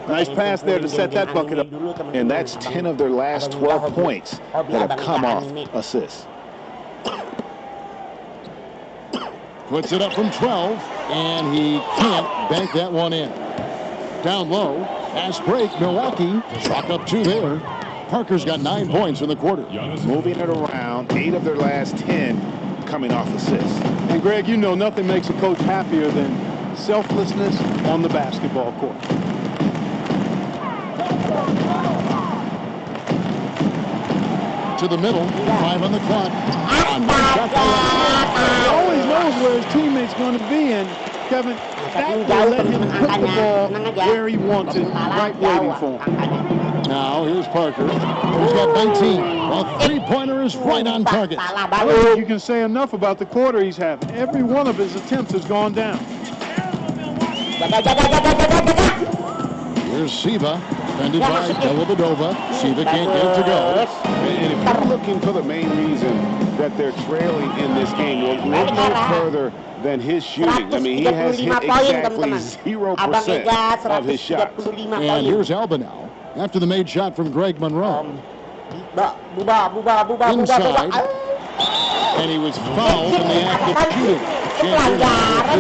Nice pass there to set that bucket up. And that's 10 of their last 12 points that have come off assists. Puts it up from 12, and he can't bank that one in. Down low, fast break, Milwaukee. Chalk up 2 there. Parker's got 9 points in the quarter. Moving it around, 8 of their last 10 coming off assists. And Greg, you know nothing makes a coach happier than selflessness on the basketball court. To the middle, 5 on the clock. He always knows where his teammate's going to be, and Kevin, that will let him put the ball where he wants it, right waiting for him. Now, here's Parker. He's got 19. A three-pointer is right on target. I don't think you can say enough about the quarter he's having. Every one of his attempts has gone down. Here's Siva. Defended by Dellavedova. Siva can't get it to go. And if you're looking for the main reason that they're trailing in this game, look no further than his shooting. I mean, he has hit exactly 0% of his shots. And here's Alba now. After the made shot from Greg Monroe. Inside. And he was fouled in the act of shooting.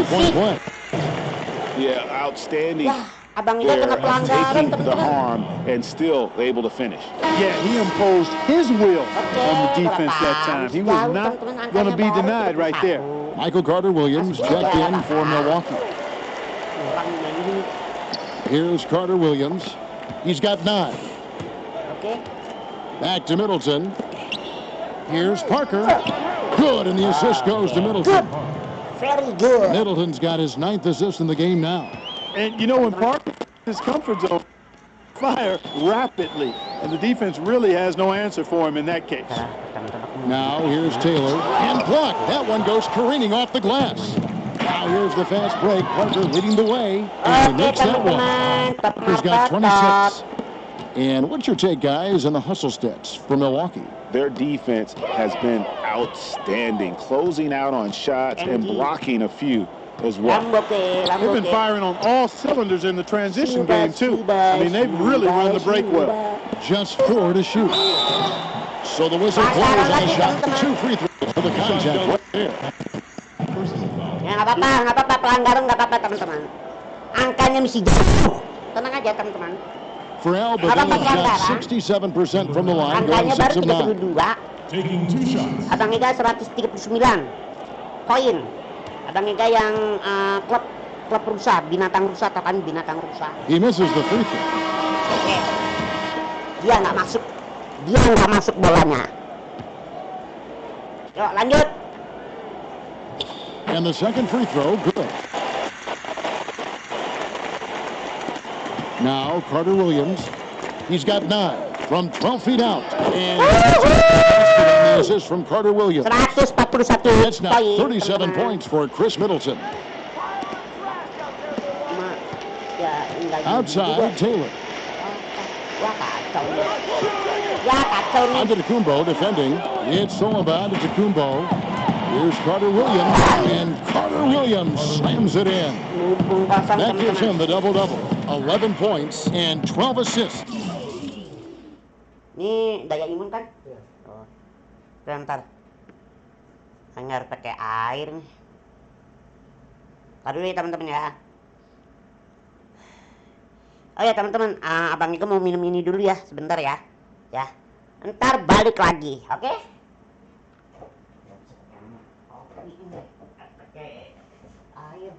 Three-point play. Yeah, outstanding Abang Ega there kena of pelanggaran taking the teman-teman. harm and still able to finish. Yeah, he imposed his will on the defense that time. He was not going to be denied right there. Michael Carter-Williams checked in for Milwaukee. Here's Carter-Williams. He's got 9. Oke. Back to Middleton. Here's Parker. Good, and the assist goes to Middleton. Very good. Middleton's got his 9th assist in the game now. And you know, when Parker his comfort zone, fire rapidly, and the defense really has no answer for him in that case. Now here's Taylor, and blocked. That one goes careening off the glass. Now here's the fast break. Parker leading the way, and he makes that one. Parker's got 26. And what's your take, guys, on the hustle stats for Milwaukee? Their defense has been outstanding, closing out on shots and blocking a few as well. They've been firing on all cylinders in the transition game, too. I mean, they've really run the break well. Just 4 to shoot. So the whistle blows on a shot. 2 free throws for the contact right there. Ya nggak apa-apa, pelanggaran nggak apa-apa teman-teman. Angkanya mesti jauh. Tenang aja teman-teman. For Alba, he's got 67% from the line, going Angkanya 6 baru of 9. 32. Taking 2 shots. Abang Ega 139 poin. Abang Ega yang klub rusa, binatang rusa, atau kan binatang rusa. He misses the free throw. Oke. Dia nggak masuk bolanya. Yuk lanjut. And the second free throw, good. Now Carter-Williams, he's got 9. from 12 feet out. And the assist from Carter Williams. 141 That's now 37 points for Chris Middleton. Outside, Taylor. Antetokounmpo defending. It's Sullivan to Antetokounmpo. Here's Carter Williams, and Carter Williams slams it in. That gives him the double-double. 11 points and 12 assists. Ini daya imun kan? Oh. Bentar. Hanya harus pakai air nih. Taruh dulu ya teman-teman ya. Oh ya teman-teman, Abang Iko mau minum ini dulu ya, sebentar ya. Ya. Ntar balik lagi, oke? Pakai air.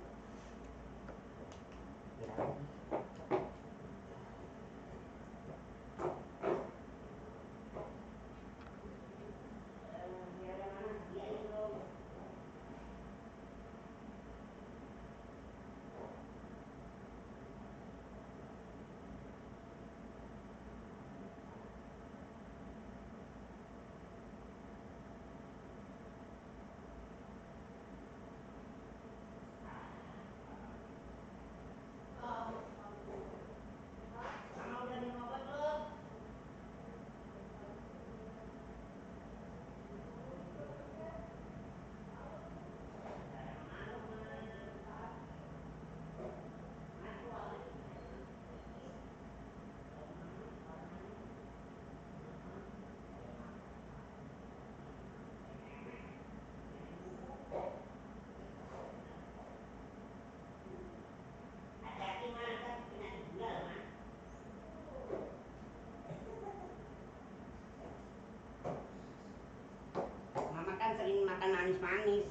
Makan manis-manis,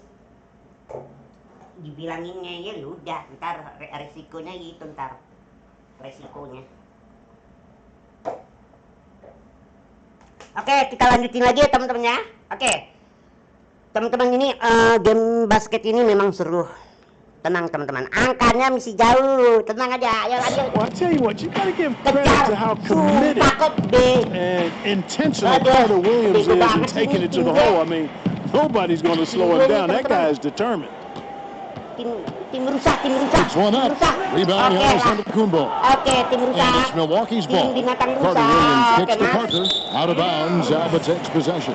dibilangin ngeyel udah, ntar resikonya gitu, ntar resikonya. Oke, kita lanjutin lagi ya teman-teman ya. Oke, teman-teman, ini game basket ini memang seru. Tenang teman-teman, angkanya masih jauh, tenang aja, ayo aja. Well, I tell you what, you gotta give credit to how committed and intentional Carter Williams is in taking it to the hole. I mean, nobody's going to slow him down. That guy is determined. Tim rusak. It's one up. Rebound, Giannis Antetokounmpo. Oke, tim rusak. And it's Milwaukee's ball. Binatang Carter rusak. Williams kicks to Mas. Parker. Out of bounds. Alba takes possession.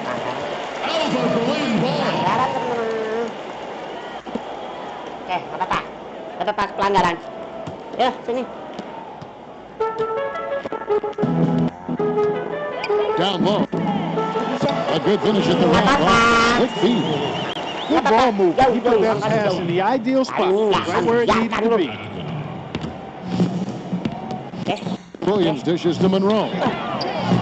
Pelanggaran, teman-teman. Oke, nggak apa-apa pelanggaran. Ya, sini. Down low. A good finish at the rack. Quick feed. Good ball move. He put that pass in the ideal spot, right where it needed to be. Williams dishes to Monroe.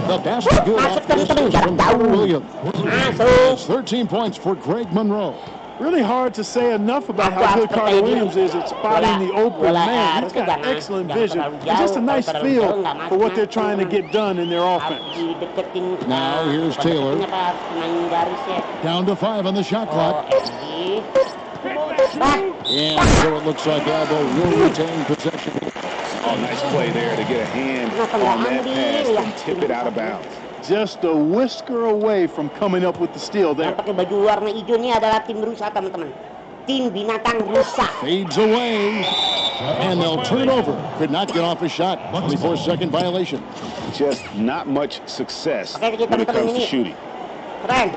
The basket good off the assist from Carter Williams. It's 13 points for Greg Monroe. Really hard to say enough about how good Carter Williams is at spotting the open man. He's got excellent vision and just a nice feel for what they're trying to get done in their offense. Now here's Taylor. Down to 5 on the shot clock. And so it looks like Alba will retain possession. Oh, nice play there to get a hand on that pass and tip it out of bounds. Just a whisker away from coming up with the steal there. Yang pakai baju warna hijau ini adalah tim rusak, teman-teman. Tim binatang rusak. Fades away. And they'll turn it over. Could not get off a shot. 24-second violation. Just not much success Oke, kita when it teman-teman comes to ini. shooting. Keren.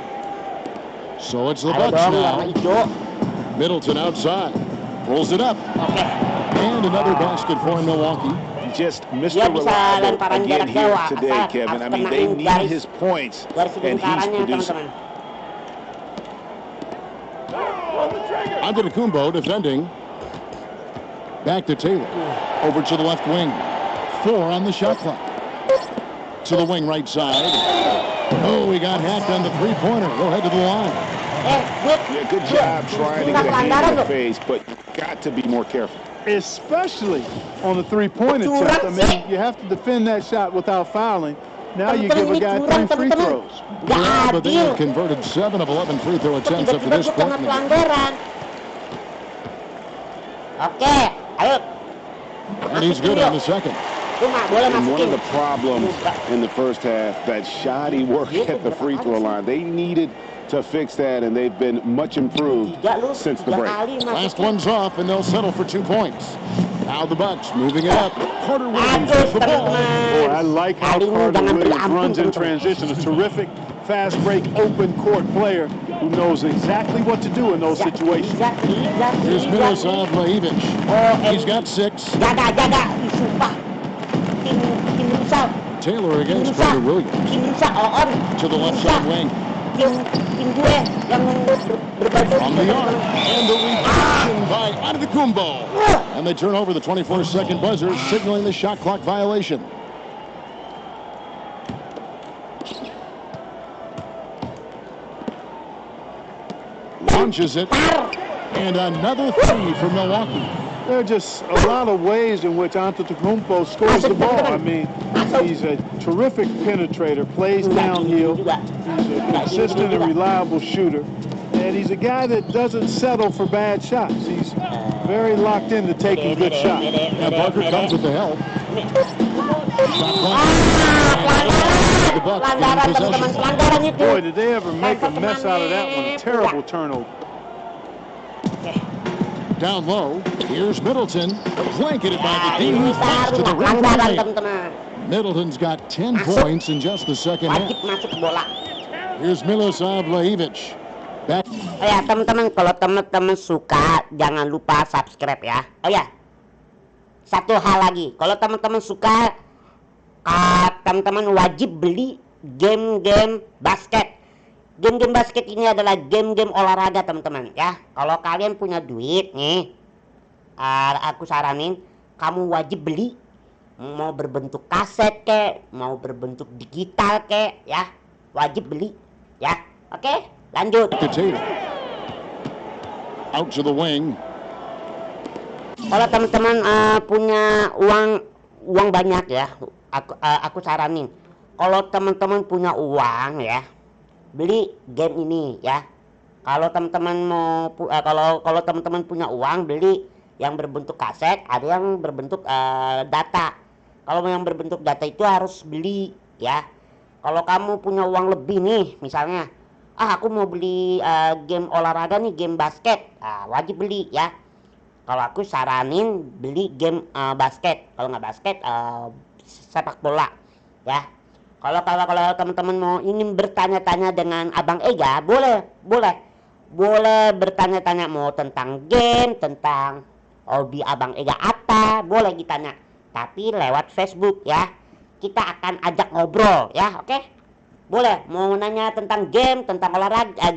So it's the Ayo Bucks dong, warna now. hijau. Middleton outside. Pulls it up. Oke. And another basket for Milwaukee. Just Mr. Dia bisa Reliable lemparan again jarak here jauh, today, asal Kevin. I mean, kenain they need garis- his points, garis and he's lingkarannya, producing. teman-teman. Antetokounmpo defending. Back to Taylor. Over to the left wing. 4 on the shot clock. To the wing right side. Oh, he got hacked on the three-pointer. Go ahead to the line. Yeah, good job trying to get a hand in the face, but got to be more careful. Especially on the three-point attempt. I mean, you have to defend that shot without fouling. Now you give a guy 3 free throws. Yeah, but they have converted 7 of 11 free throw attempts up to this point. Oke, ayo. And he's good on the second. boleh And one masukin. of the problems in the first half, that shoddy work at the free throw line. They needed to fix that, and they've been much improved since the break. Last one's off, and they'll settle for 2 points. Now the Bucks moving it up. Carter Williams has the ball. Boy, I like how Carter Williams runs in transition. A terrific fast break, open court player who knows exactly what to do in those situations. Here's Milosav Lajic. He's got 6. Jaga, sumpah. Tim rusak. Taylor against Carter Williams. Tim rusak, on. To the left side wing. Tim gue yang berbaju. On the arc. And the rejection by Antetokounmpo. And they turn over the 24-second buzzer, signaling the shot clock violation. Launches it. And another 3 for Milwaukee. There are just a lot of ways in which Antetokounmpo scores the ball. I mean, he's a terrific penetrator, plays downhill. He's a consistent and reliable shooter. And he's a guy that doesn't settle for bad shots. He's very locked into taking good shots. And Parker comes with the help. Shot clock. The Bucks gain possession. Boy, did they ever make a mess out of that one. Terrible turnover. Down low, here's Middleton, blanketed by the team to the rim for the lane. Middleton's got 10 points in just the second half. Wajib masuk bola. Here's Milosav Lajic. Back. Oh ya teman-teman, kalau teman-teman suka jangan lupa subscribe ya. Oh ya, satu hal lagi, kalau teman-teman suka, teman-teman wajib beli game-game basket. Game-game basket ini adalah game-game olahraga teman-teman ya. Kalau kalian punya duit nih, aku saranin kamu wajib beli. Mau berbentuk kaset kek, mau berbentuk digital kek ya, wajib beli ya. Oke, lanjut. Out to the wing. Kalau teman-teman punya uang banyak ya, aku saranin. Kalau teman-teman punya uang ya, beli game ini ya. Kalau teman-teman mau kalau teman-teman punya uang, beli yang berbentuk kaset, ada yang berbentuk data. Kalau yang berbentuk data itu harus beli ya. Kalau kamu punya uang lebih nih, misalnya aku mau beli game olahraga nih, game basket, wajib beli ya. Kalau aku saranin beli game basket. Kalau nggak basket, sepak bola ya. Kalau teman-teman mau ingin bertanya-tanya dengan Abang Ega, boleh bertanya-tanya, mau tentang game, tentang hobi Abang Ega apa, boleh ditanya. Tapi lewat Facebook ya, kita akan ajak ngobrol ya, oke? Boleh, mau nanya tentang game, tentang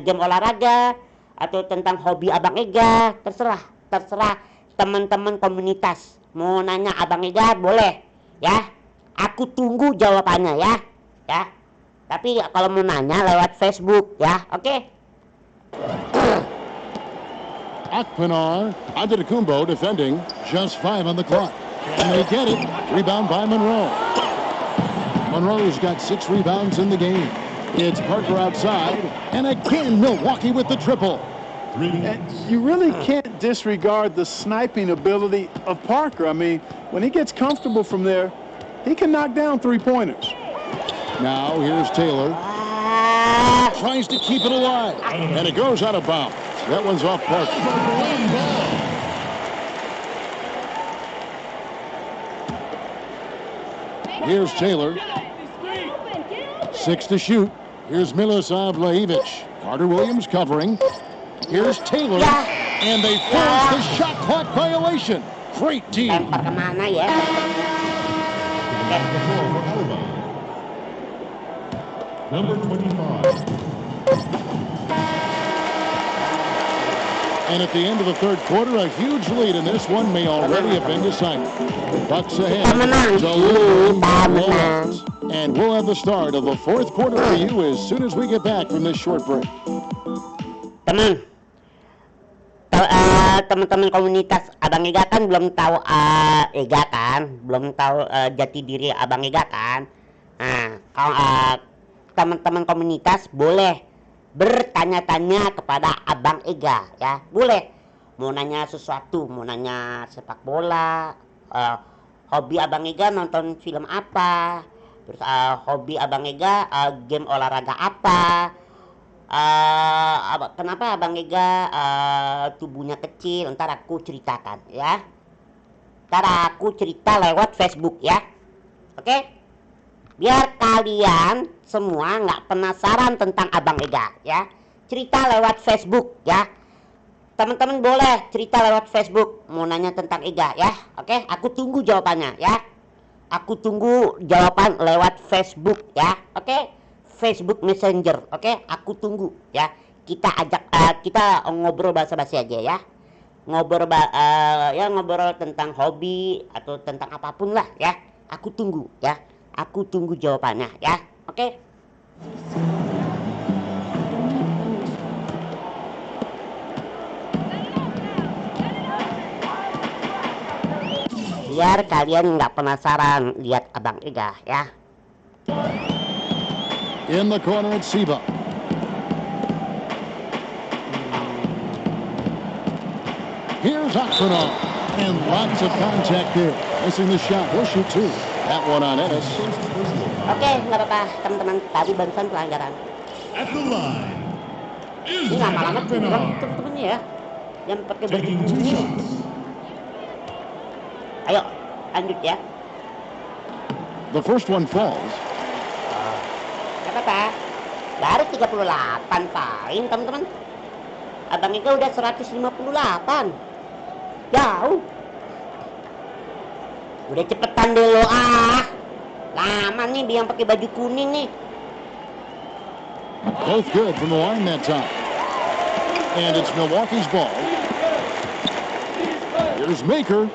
game olahraga, atau tentang hobi Abang Ega, terserah teman-teman komunitas. Mau nanya Abang Ega, boleh ya. Aku tunggu jawabannya ya. Tapi kalau mau nanya lewat Facebook ya, oke? Akpinar, Antetokounmpo defending, just 5 on the clock. And they get it. Rebound by Monroe. Monroe's got 6 rebounds in the game. It's Parker outside, and again Milwaukee with the triple. And you really can't disregard the sniping ability of Parker. I mean, when he gets comfortable from there, he can knock down 3-pointers. Now here's Taylor. Tries to keep it alive. And it goes out of bounds. That one's off Parker. Here's Taylor. 6 to shoot. Here's Milosav Lajic. Carter Williams covering. Here's Taylor. And they force the shot clock violation. Great team. Lempar kemana ya? Number 25. And at the end of the third quarter, a huge lead in this one may already have been decided. Bucks ahead. And we'll have the start of the fourth quarter for you as soon as we get back from this short break. Teman-teman komunitas Abang Ega kan belum tahu jati diri Abang Ega kan. Nah, teman-teman komunitas boleh bertanya-tanya kepada Abang Ega ya, boleh. Mau nanya sesuatu, mau nanya sepak bola, hobi Abang Ega nonton film apa, terus hobi Abang Ega game olahraga apa, kenapa Abang Ega tubuhnya kecil, ntar aku ceritakan ya. Ntar aku cerita lewat Facebook ya. Oke? Biar kalian semua nggak penasaran tentang Abang Ega ya. Cerita lewat Facebook ya. Teman-teman boleh cerita lewat Facebook mau nanya tentang Ega ya. Oke? Aku tunggu jawabannya ya. Aku tunggu jawaban lewat Facebook ya. Oke? Facebook Messenger. Oke? Aku tunggu ya. Kita kita ngobrol basa-basi aja ya. Ngobrol ngobrol tentang hobi atau tentang apapun lah ya. Aku tunggu ya. Aku tunggu jawabannya ya. Oke? Biar kalian nggak penasaran lihat Abang Ega ya. In the corner at Siva. Here's Akronov, and lots of contact there. Missing the shot. He'll shoot two. That one on Ennis. Oke, nggak apa-apa teman-teman. Tadi barusan pelanggaran. At the line is Ini lama-lama kurang Akronov, teman-teman ya. Yang pakai baju taking 2 kuning. shots. Ayo, lanjut ya. The first one falls. Nggak apa-apa. Baru 38 poin teman-teman. Abang Ega udah 158. Jauh. Udah cepetan deh lo Lama nih yang pakai baju kuning nih. Both good from the line that time. And it's Milwaukee's ball. Here's Maker.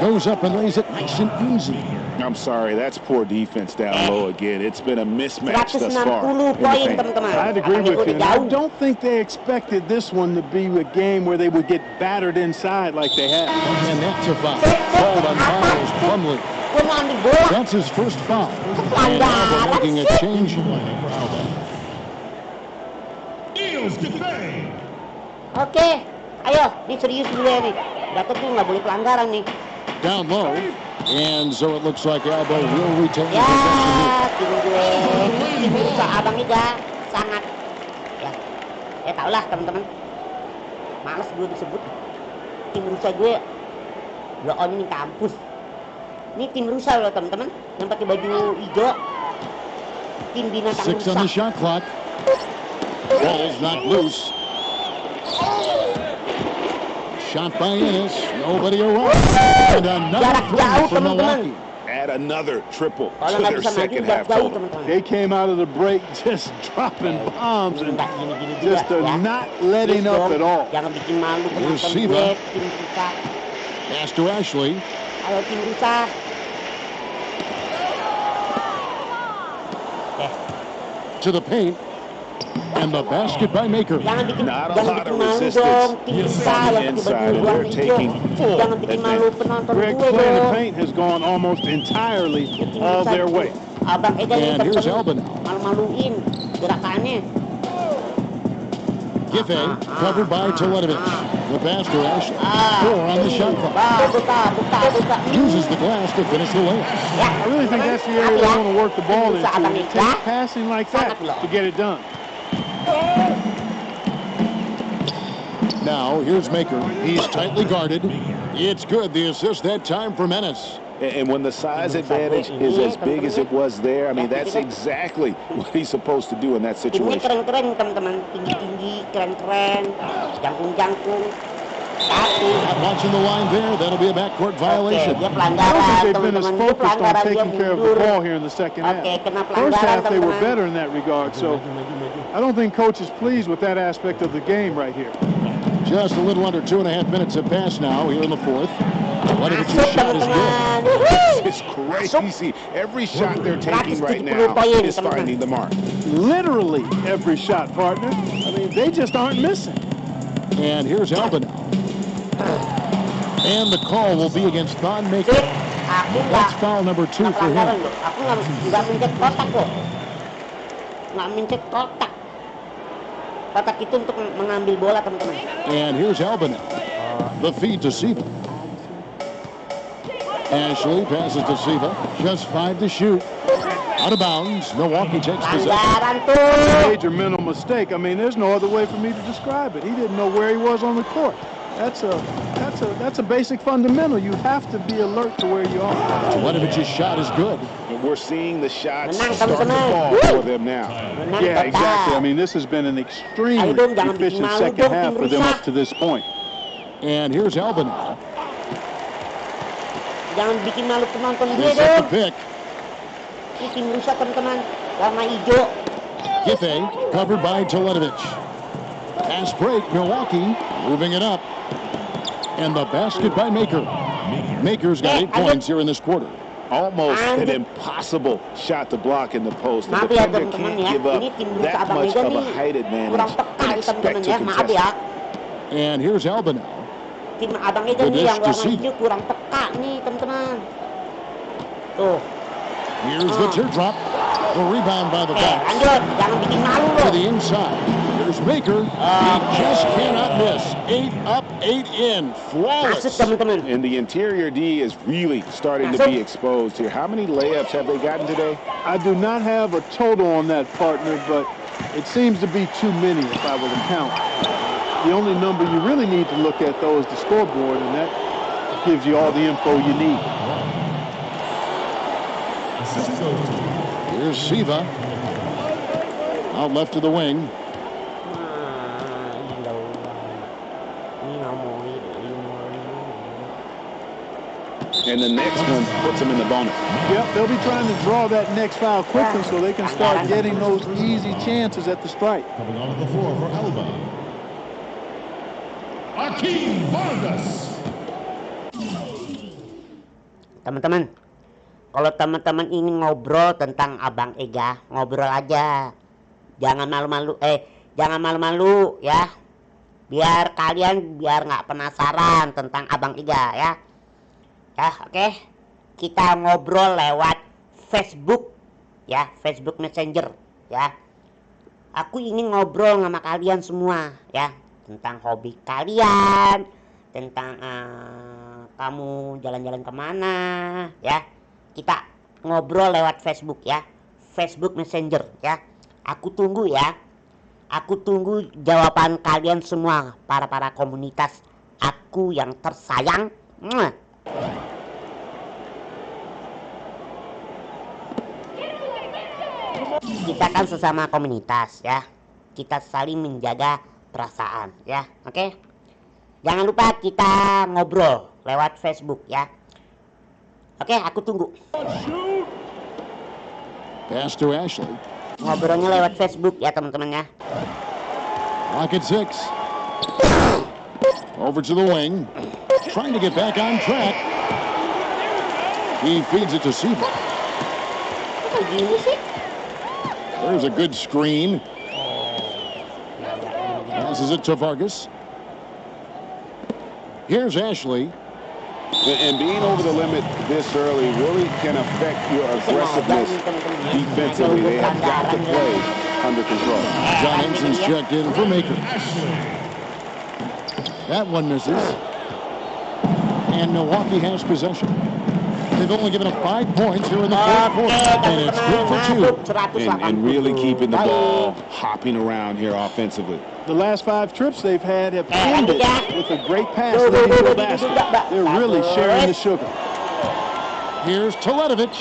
Goes up and lays it nice and easy. I'm sorry, that's poor defense down low again. It's been a mismatch thus 160 far. in the poin paint. teman-teman. I'd agree Abang Ega with you. udah And I jauh. don't think they expected this one to be a game where they would get battered inside like they have. And that's a foul. Called on Miles Plumlee. Gue mau ambil bola. That's his first foul. And Alba making a change. Niels Depay. Oke, ayo, ini serius dulu ya nih. Dapat tuh nggak boleh pelanggaran nih. Down low. And so it looks like Alba will retain the Ya, possession. tim gue, tim Rusa Abang Ega sangat. Ya tau lah teman-teman. Males gue disebut tim Rusa gue. Ya on ini kampus. Ini tim Rusa loh teman-teman, yang pakai baju hijau. Tim binatang 6 on the Rusa. shot clock. Ball's not loose. Shot by Ennis. Nobody around. And another Jarak three jauh for teman-teman. Milwaukee. Add another triple Kalau to nggak their bisa maju second jarak half jauh total. teman-teman. They came out of the break just dropping bombs and Nggak gini-gini juga just ya. not letting Please up dong, at all. Jangan bikin malu penonton Receiver. gue, tim Rusa. Pass to Ashley. Ayo tim Rusa. To the paint. And the basket by Maker. Jangan bikin Not a jangan lot bikin of malu resistance dong tim Yes, Rusa on the yang pakai inside, baju and warna they're hijau. taking full Jangan bikin malu advantage. penonton Rick gue play in the dong. paint has gone almost entirely Tim of Rusa their itu, way. Abang Ega nih And here's temen-temen, Alban. malu-maluin gerakannya. Giffey covered by Teletovic. The pass to Ashley. 4 on the shot clock. Buka. Uses the glass to finish the layup. Ya, I really think that's the area they want to work the ball into. It takes passing like that to get it done. Now, here's Maker. He's tightly guarded. It's good. The assist that time for Menace. And when the size advantage is as big as it was there, I mean, that's exactly what he's supposed to do in that Timnya situation. keren-keren teman-teman, tinggi-tinggi, keren-keren, jangkung-jangkung. Satu. Watching the line there, that'll be a backcourt Oke, violation. dia I don't pelanggaran think they've been as teman-teman. Dia focused on pelanggaran, dia taking care of the mundur. ball here in the second half. Oke, kena First pelanggaran half, they were teman-teman. better in that regard, so I don't think coach is pleased with that aspect of the game right here. Just a little under 2.5 minutes have passed now here in the fourth. Letovic's Masuk shot is good. teman-teman. Wuhui. It's crazy. Every shot they're taking right 170 now poin, is teman-teman. finding the mark. Literally every shot, partner. I mean, they just aren't missing. And here's Alban. And the call will be against Thon Maker. Sip, aku That's nggak foul number 2 nggak for pelanggaran him. loh. Aku nggak mencet kotak kok. Nggak mencet kotak. Kotak itu untuk mengambil bola teman-teman. And here's Alban. The feed to Siva. Ashley passes to Siva. Just 5 to shoot. Out of bounds. Milwaukee takes possession. Pelanggaran tuh. Major mental mistake. I mean, there's no other way for me to describe it. He didn't know where he was on the court. That's a basic fundamental. You have to be alert to where you are. Televich's shot is good. And we're seeing the shots Menang, start to teman-teman. fall Woo! for them now. Menang, Yeah, tetap. exactly. I mean, this has been an extremely Ayo dong, jangan efficient bikin malu second dong, half tim for them rusak. up to this point. And here's Alba now. Jangan bikin malu penonton dia They set the dong. pick. Ini tim rusak teman-teman. Warna hijau. Giffey covered by Teletovic. Pass break, Milwaukee moving it up. And the basket by Maker. Maker's got 8 points here in this quarter. Almost an Anjir. impossible shot to block in the post. The Maaf ya defender teman-teman can't ya. give up Ini tim rusak that Abang much Ega of a nih. height Kurang advantage peka and nih expect teman-teman to ya. Maaf contest ya. it. And here's Alba now. Tim Abang Ega nih This yang to warna see. hijau kurang peka nih teman-teman. Tuh. Here's the teardrop. The rebound by the Bucks. Lanjut. Jangan bikin malu To loh. the inside. Here's Maker. He just cannot miss. 8 up, 8 in. Masuk Flawless. teman-teman. And the interior D is really starting to be exposed here. How many layups have they gotten today? I do not have a total on that, partner, but it seems to be too many if I were to count. The only number you really need to look at, though, is the scoreboard, and that gives you all the info you need. Assist goes to Here's Siva. Out left to the wing. And the next one puts them in the bonus. Yep, they'll be trying to draw that next foul quickly so they can start getting those easy chances at the strike. coming onto the floor for Alba. Akeem Vargas. Teman-teman, kalau teman-teman ingin ngobrol tentang Abang Ega, ngobrol aja. Jangan malu-malu, jangan malu-malu ya. Biar kalian nggak penasaran tentang Abang Ega ya. Ya, oke. Kita ngobrol lewat Facebook ya, Facebook Messenger ya. Aku ingin ngobrol sama kalian semua ya, tentang hobi kalian, tentang kamu jalan-jalan kemana ya. Kita ngobrol lewat Facebook ya, Facebook Messenger ya. Aku tunggu ya. Aku tunggu jawaban kalian semua, para komunitas aku yang tersayang. Kita kan sesama komunitas ya. Kita saling menjaga perasaan ya. Oke? Jangan lupa kita ngobrol lewat Facebook ya. Oke, aku tunggu. Pass to Ashley. Ngobrolnya lewat Facebook ya teman-teman ya. Rocket 6. Over to the wing. Trying to get back on track. He feeds it to Siva. Kok gini sih? There's a good screen. Passes it to Vargas. Here's Ashley. And being over the limit this early really can affect your aggressiveness defensively. They have got to play under control. John Ensign's checked in for Maker. Ashley. That one misses. And Milwaukee has possession. They've only given up 5 points here in the fourth Oke quarter. And it's good teman-teman, for 2. masuk 180. And really keeping the Baik. ball hopping around here offensively. The last 5 trips they've had have lanjut ended ya. with a great pass Go, leading to a go, basket. go, go. They're really sharing the sugar. Here's Teletovic.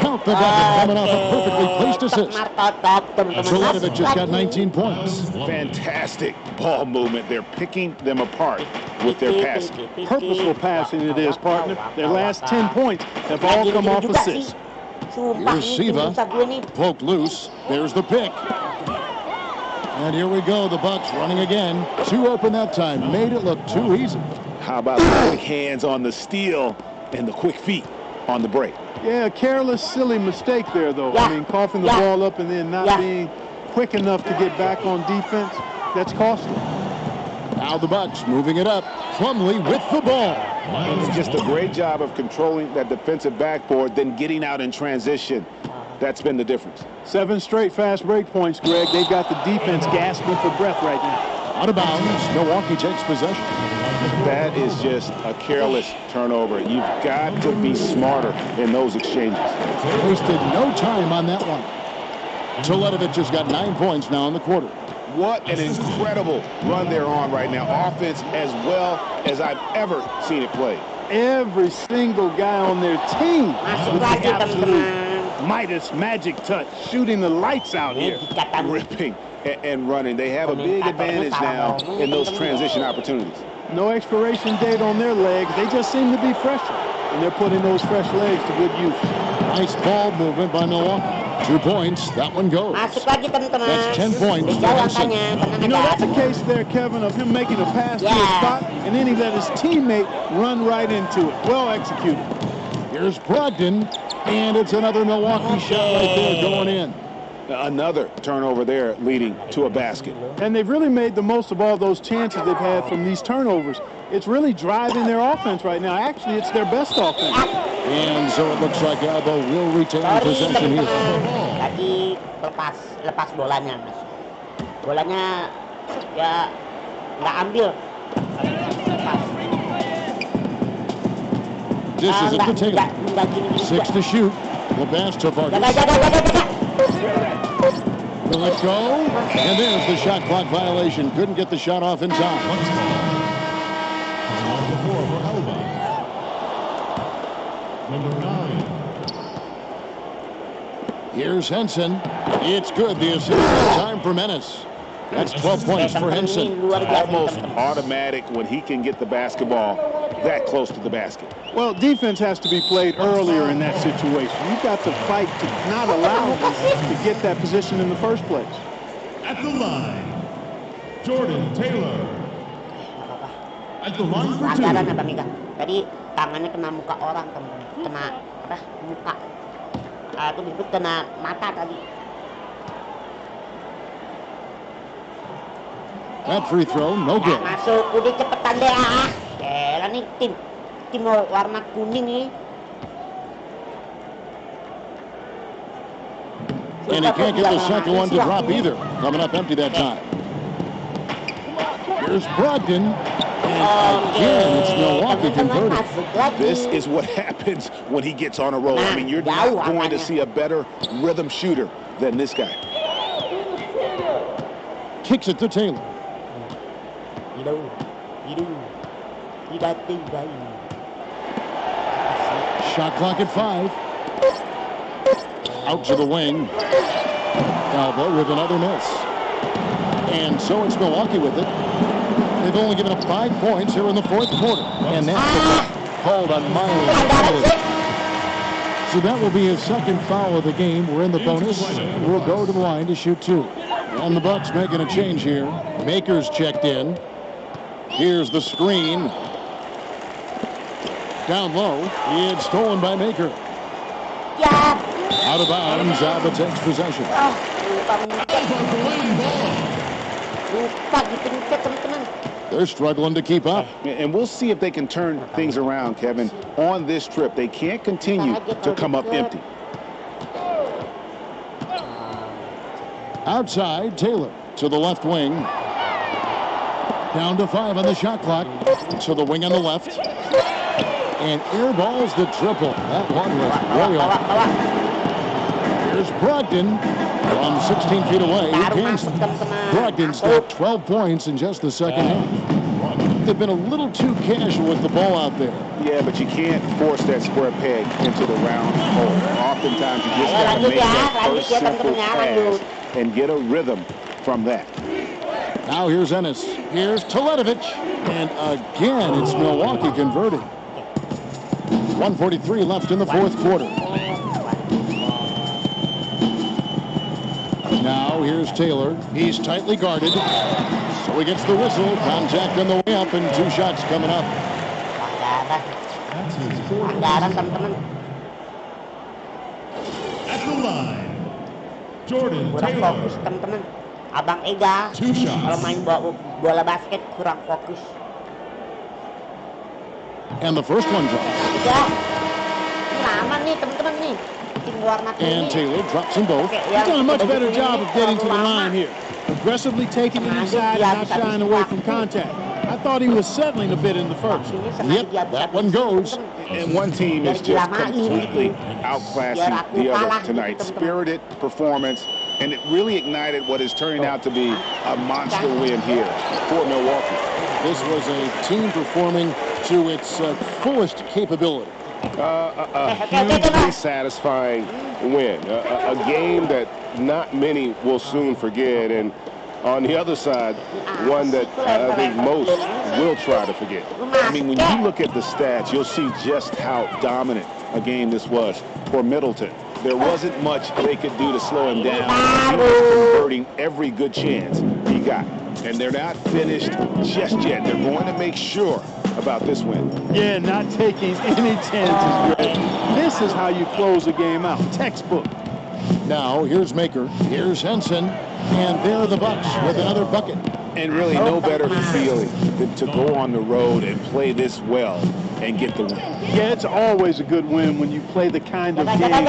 Count the bucket coming off a perfectly placed assist. Teletovic just got 19 points. Fantastic ball movement. They're picking them apart with their passing. Purposeful passing it is, partner. Their last 10 points have all come off assists. Sumpah Here's ini tim Siva. rusak gue nih. Poked loose. There's the pick. And here we go. The Bucks running again. Too open that time. Made it look too easy. How about the quick hands on the steal and the quick feet on the break? Yeah, a careless, silly mistake there, though. Yeah. I mean, coughing the Yeah. ball up and then not Yeah. being quick enough to get back on defense. That's costly. Now the Bucks moving it up. Plumlee with the ball. It's just a great job of controlling that defensive backboard, then getting out in transition. That's been the difference. 7 straight fast break points, Greg. They've got the defense gasping for breath right now. Out of bounds. Milwaukee takes possession. That is just a careless turnover. You've got to be smarter in those exchanges. Wasted no time on that one. Teletovic has got 9 points now in the quarter. What an incredible run they're on right now. Offense as well as I've ever seen it played. Every single guy on their team Masuk with lagi, the absolute teman-teman. Midas magic touch, shooting the lights out here. Dikatakan. Ripping and running. They have a big advantage now in those transition opportunities. No expiration date on their legs. They just seem to be fresher, and they're putting those fresh legs to good use. Nice ball movement by Milwaukee. 2 points. That one goes. Masuk lagi, teman-teman. That's 10 points for Jauh Henson. angkanya, tenang You know, aja. that's a case there, Kevin, of him making a pass to a Yeah. spot, and then he let his teammate run right into it. Well executed. Here's Brogdon, and it's another Milwaukee shot right there going in. Another turnover there leading to a basket. And they've really made the most of all those chances they've had from these turnovers. It's really driving their offense right now. Actually, it's their best offense. And so it looks like Alba will retain Sorry, possession here. teman-teman. Tadi lepas bolanya, Mas. Bolanya ya nggak ambil. Lepas. This is at the Taylor. Nggak gini-gini 6 juga. to shoot. The pass to Jaga, Vargas. jaga. Will it go? And there's the shot clock violation. Couldn't get the shot off in time. Once more. On the floor for Alba. Number 9. Here's Henson. It's good. The assist this time for Menace. That's 12 points for Henson. Luar biasa, Almost teman-teman. automatic when he can get the basketball that close to the basket. Well, defense has to be played earlier in that situation. You've got to fight to not allow them to get that position in the first place. At the line, Jordan Taylor. At the line for 2. Pelanggaran apa, Mika? Tadi tangannya kena muka orang, teman-teman. Kena apa? Muka. Itu disebut kena mata tadi. That free throw, no Nggak good. masuk, udah cepetan deh ah. Elah nih tim warna kuning nih. And he can't get the second one to drop either. Coming up empty that time. Here's Brogdon. And again, it's Milwaukee converted. Masuk lagi. This is what happens when he gets on a roll. I mean, you're not going to see a better rhythm shooter than this guy. Kicks it to Taylor. Tidak tinggal. Shot clock at 5. Out to the wing. Alba with another miss. And so it's Milwaukee with it. They've only given up 5 points here in the fourth quarter. And that's called on Miles. So that will be his second foul of the game. We're in the bonus. We'll go to the line to shoot 2. And the Bucks making a change here. Makers checked in. Here's the screen. Down low. It's stolen by Maker. Ya. Out of bounds. Alba takes possession. Lupa dipencet, teman-teman. They're struggling to keep up. And we'll see if they can turn things around, Kevin, on this trip. They can't continue to come up empty. Outside, Taylor to the left wing. Down to 5 on the shot clock. To the wing on the left. And airballs the triple. That one was way Bawa, off. bawa. Here's Brogdon from 16 feet away. Baru Against masuk, teman-teman. Brogdon's got 12 points in just the second half. They've been a little too casual with the ball out there. Yeah, but you can't force that square peg into the round hole. Oftentimes, you just got to make that first simple pass and get a rhythm from that. Now here's Ennis. Here's Teletovic. And again, it's Milwaukee converting. 1:43 left in the fourth quarter. Now here's Taylor. He's tightly guarded. So he gets the whistle. Contact on the way up and 2 shots coming up. Pelanggaran, teman-teman. At the line, Jordan Kurang Taylor. fokus, teman-teman. Abang Ega 2 shots. kalau main bola basket kurang fokus. And the first one drops. Tiga. Ini lama nih, teman-teman nih. Tim warna And kuning. Taylor drops them both. He's done a much better job of getting to the line here. Aggressively taking it inside and not shying away from contact. I thought he was settling a bit in the first. Yep, that one goes. And one team is just completely outclassing the other tonight. Spirited performance, and it really ignited what is turning out to be a monster win here for Milwaukee. This was a team performing to its fullest capability. A hugely satisfying win. A game that not many will soon forget, and on the other side, one that I think most will try to forget. I mean, when you look at the stats, you'll see just how dominant a game this was for Middleton. There wasn't much they could do to slow him down. He was converting every good chance he got. And they're not finished just yet. They're going to make sure about this win. Yeah, not taking any chances, Greg. This is how you close a game out. Textbook. Now, here's Maker, here's Henson, and there are the Bucks with another bucket. And really no better feeling than to go on the road and play this well and get the win. Yeah, it's always a good win when you play the kind of game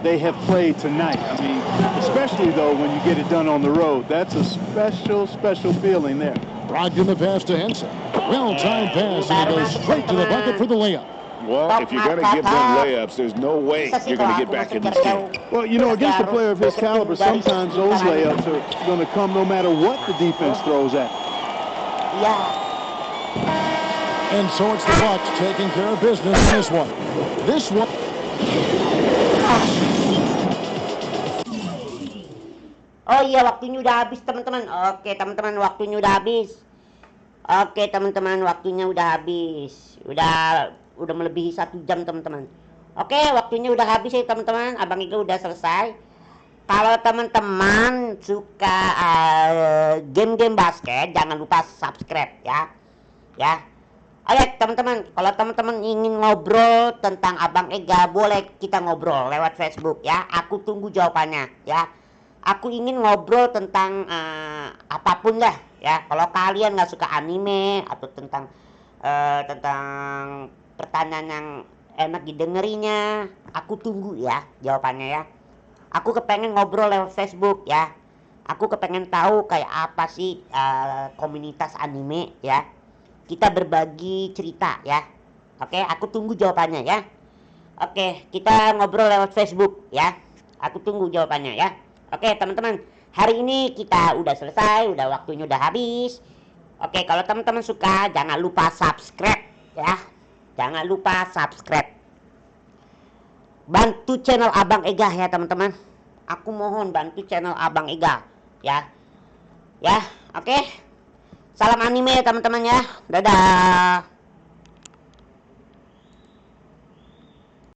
they have played tonight. I mean, especially, though, when you get it done on the road. That's a special, special feeling there. Brogdon the pass to Henson. Well-timed pass, and he goes straight to the bucket for the layup. Well, if you're going to give them layups, there's no way you're going to get back in this game. Well, you know, against a player of his caliber, sometimes those layups are going to come no matter what the defense throws at. And so it's the Bucks taking care of business in this one. This one. Oh iya, waktunya udah habis teman-teman. Oke teman-teman, waktunya udah habis. Oke teman-teman, waktunya udah habis. Udah melebihi 1 jam teman-teman. Oke, waktunya udah habis ya teman-teman. Abang Iga udah selesai. Kalau teman-teman suka game-game basket, jangan lupa subscribe ya. Ayo teman-teman, kalau teman-teman ingin ngobrol tentang Abang Ega, boleh kita ngobrol lewat Facebook ya. Aku tunggu jawabannya ya. Aku ingin ngobrol tentang apapun lah ya. Kalau kalian nggak suka anime atau tentang pertanyaan yang enak didengerinya, aku tunggu ya jawabannya ya. Aku kepengen ngobrol lewat Facebook ya. Aku kepengen tahu kayak apa sih komunitas anime ya. Kita berbagi cerita ya. Oke, aku tunggu jawabannya ya. Oke, kita ngobrol lewat Facebook ya. Aku tunggu jawabannya ya. Oke teman-teman, hari ini kita udah selesai, waktunya udah habis. Oke, kalau teman-teman suka jangan lupa subscribe ya. Jangan lupa subscribe. Bantu channel Abang Ega ya teman-teman. Aku mohon bantu channel Abang Ega ya. Ya, oke. Salam anime ya teman-teman ya. Dadah.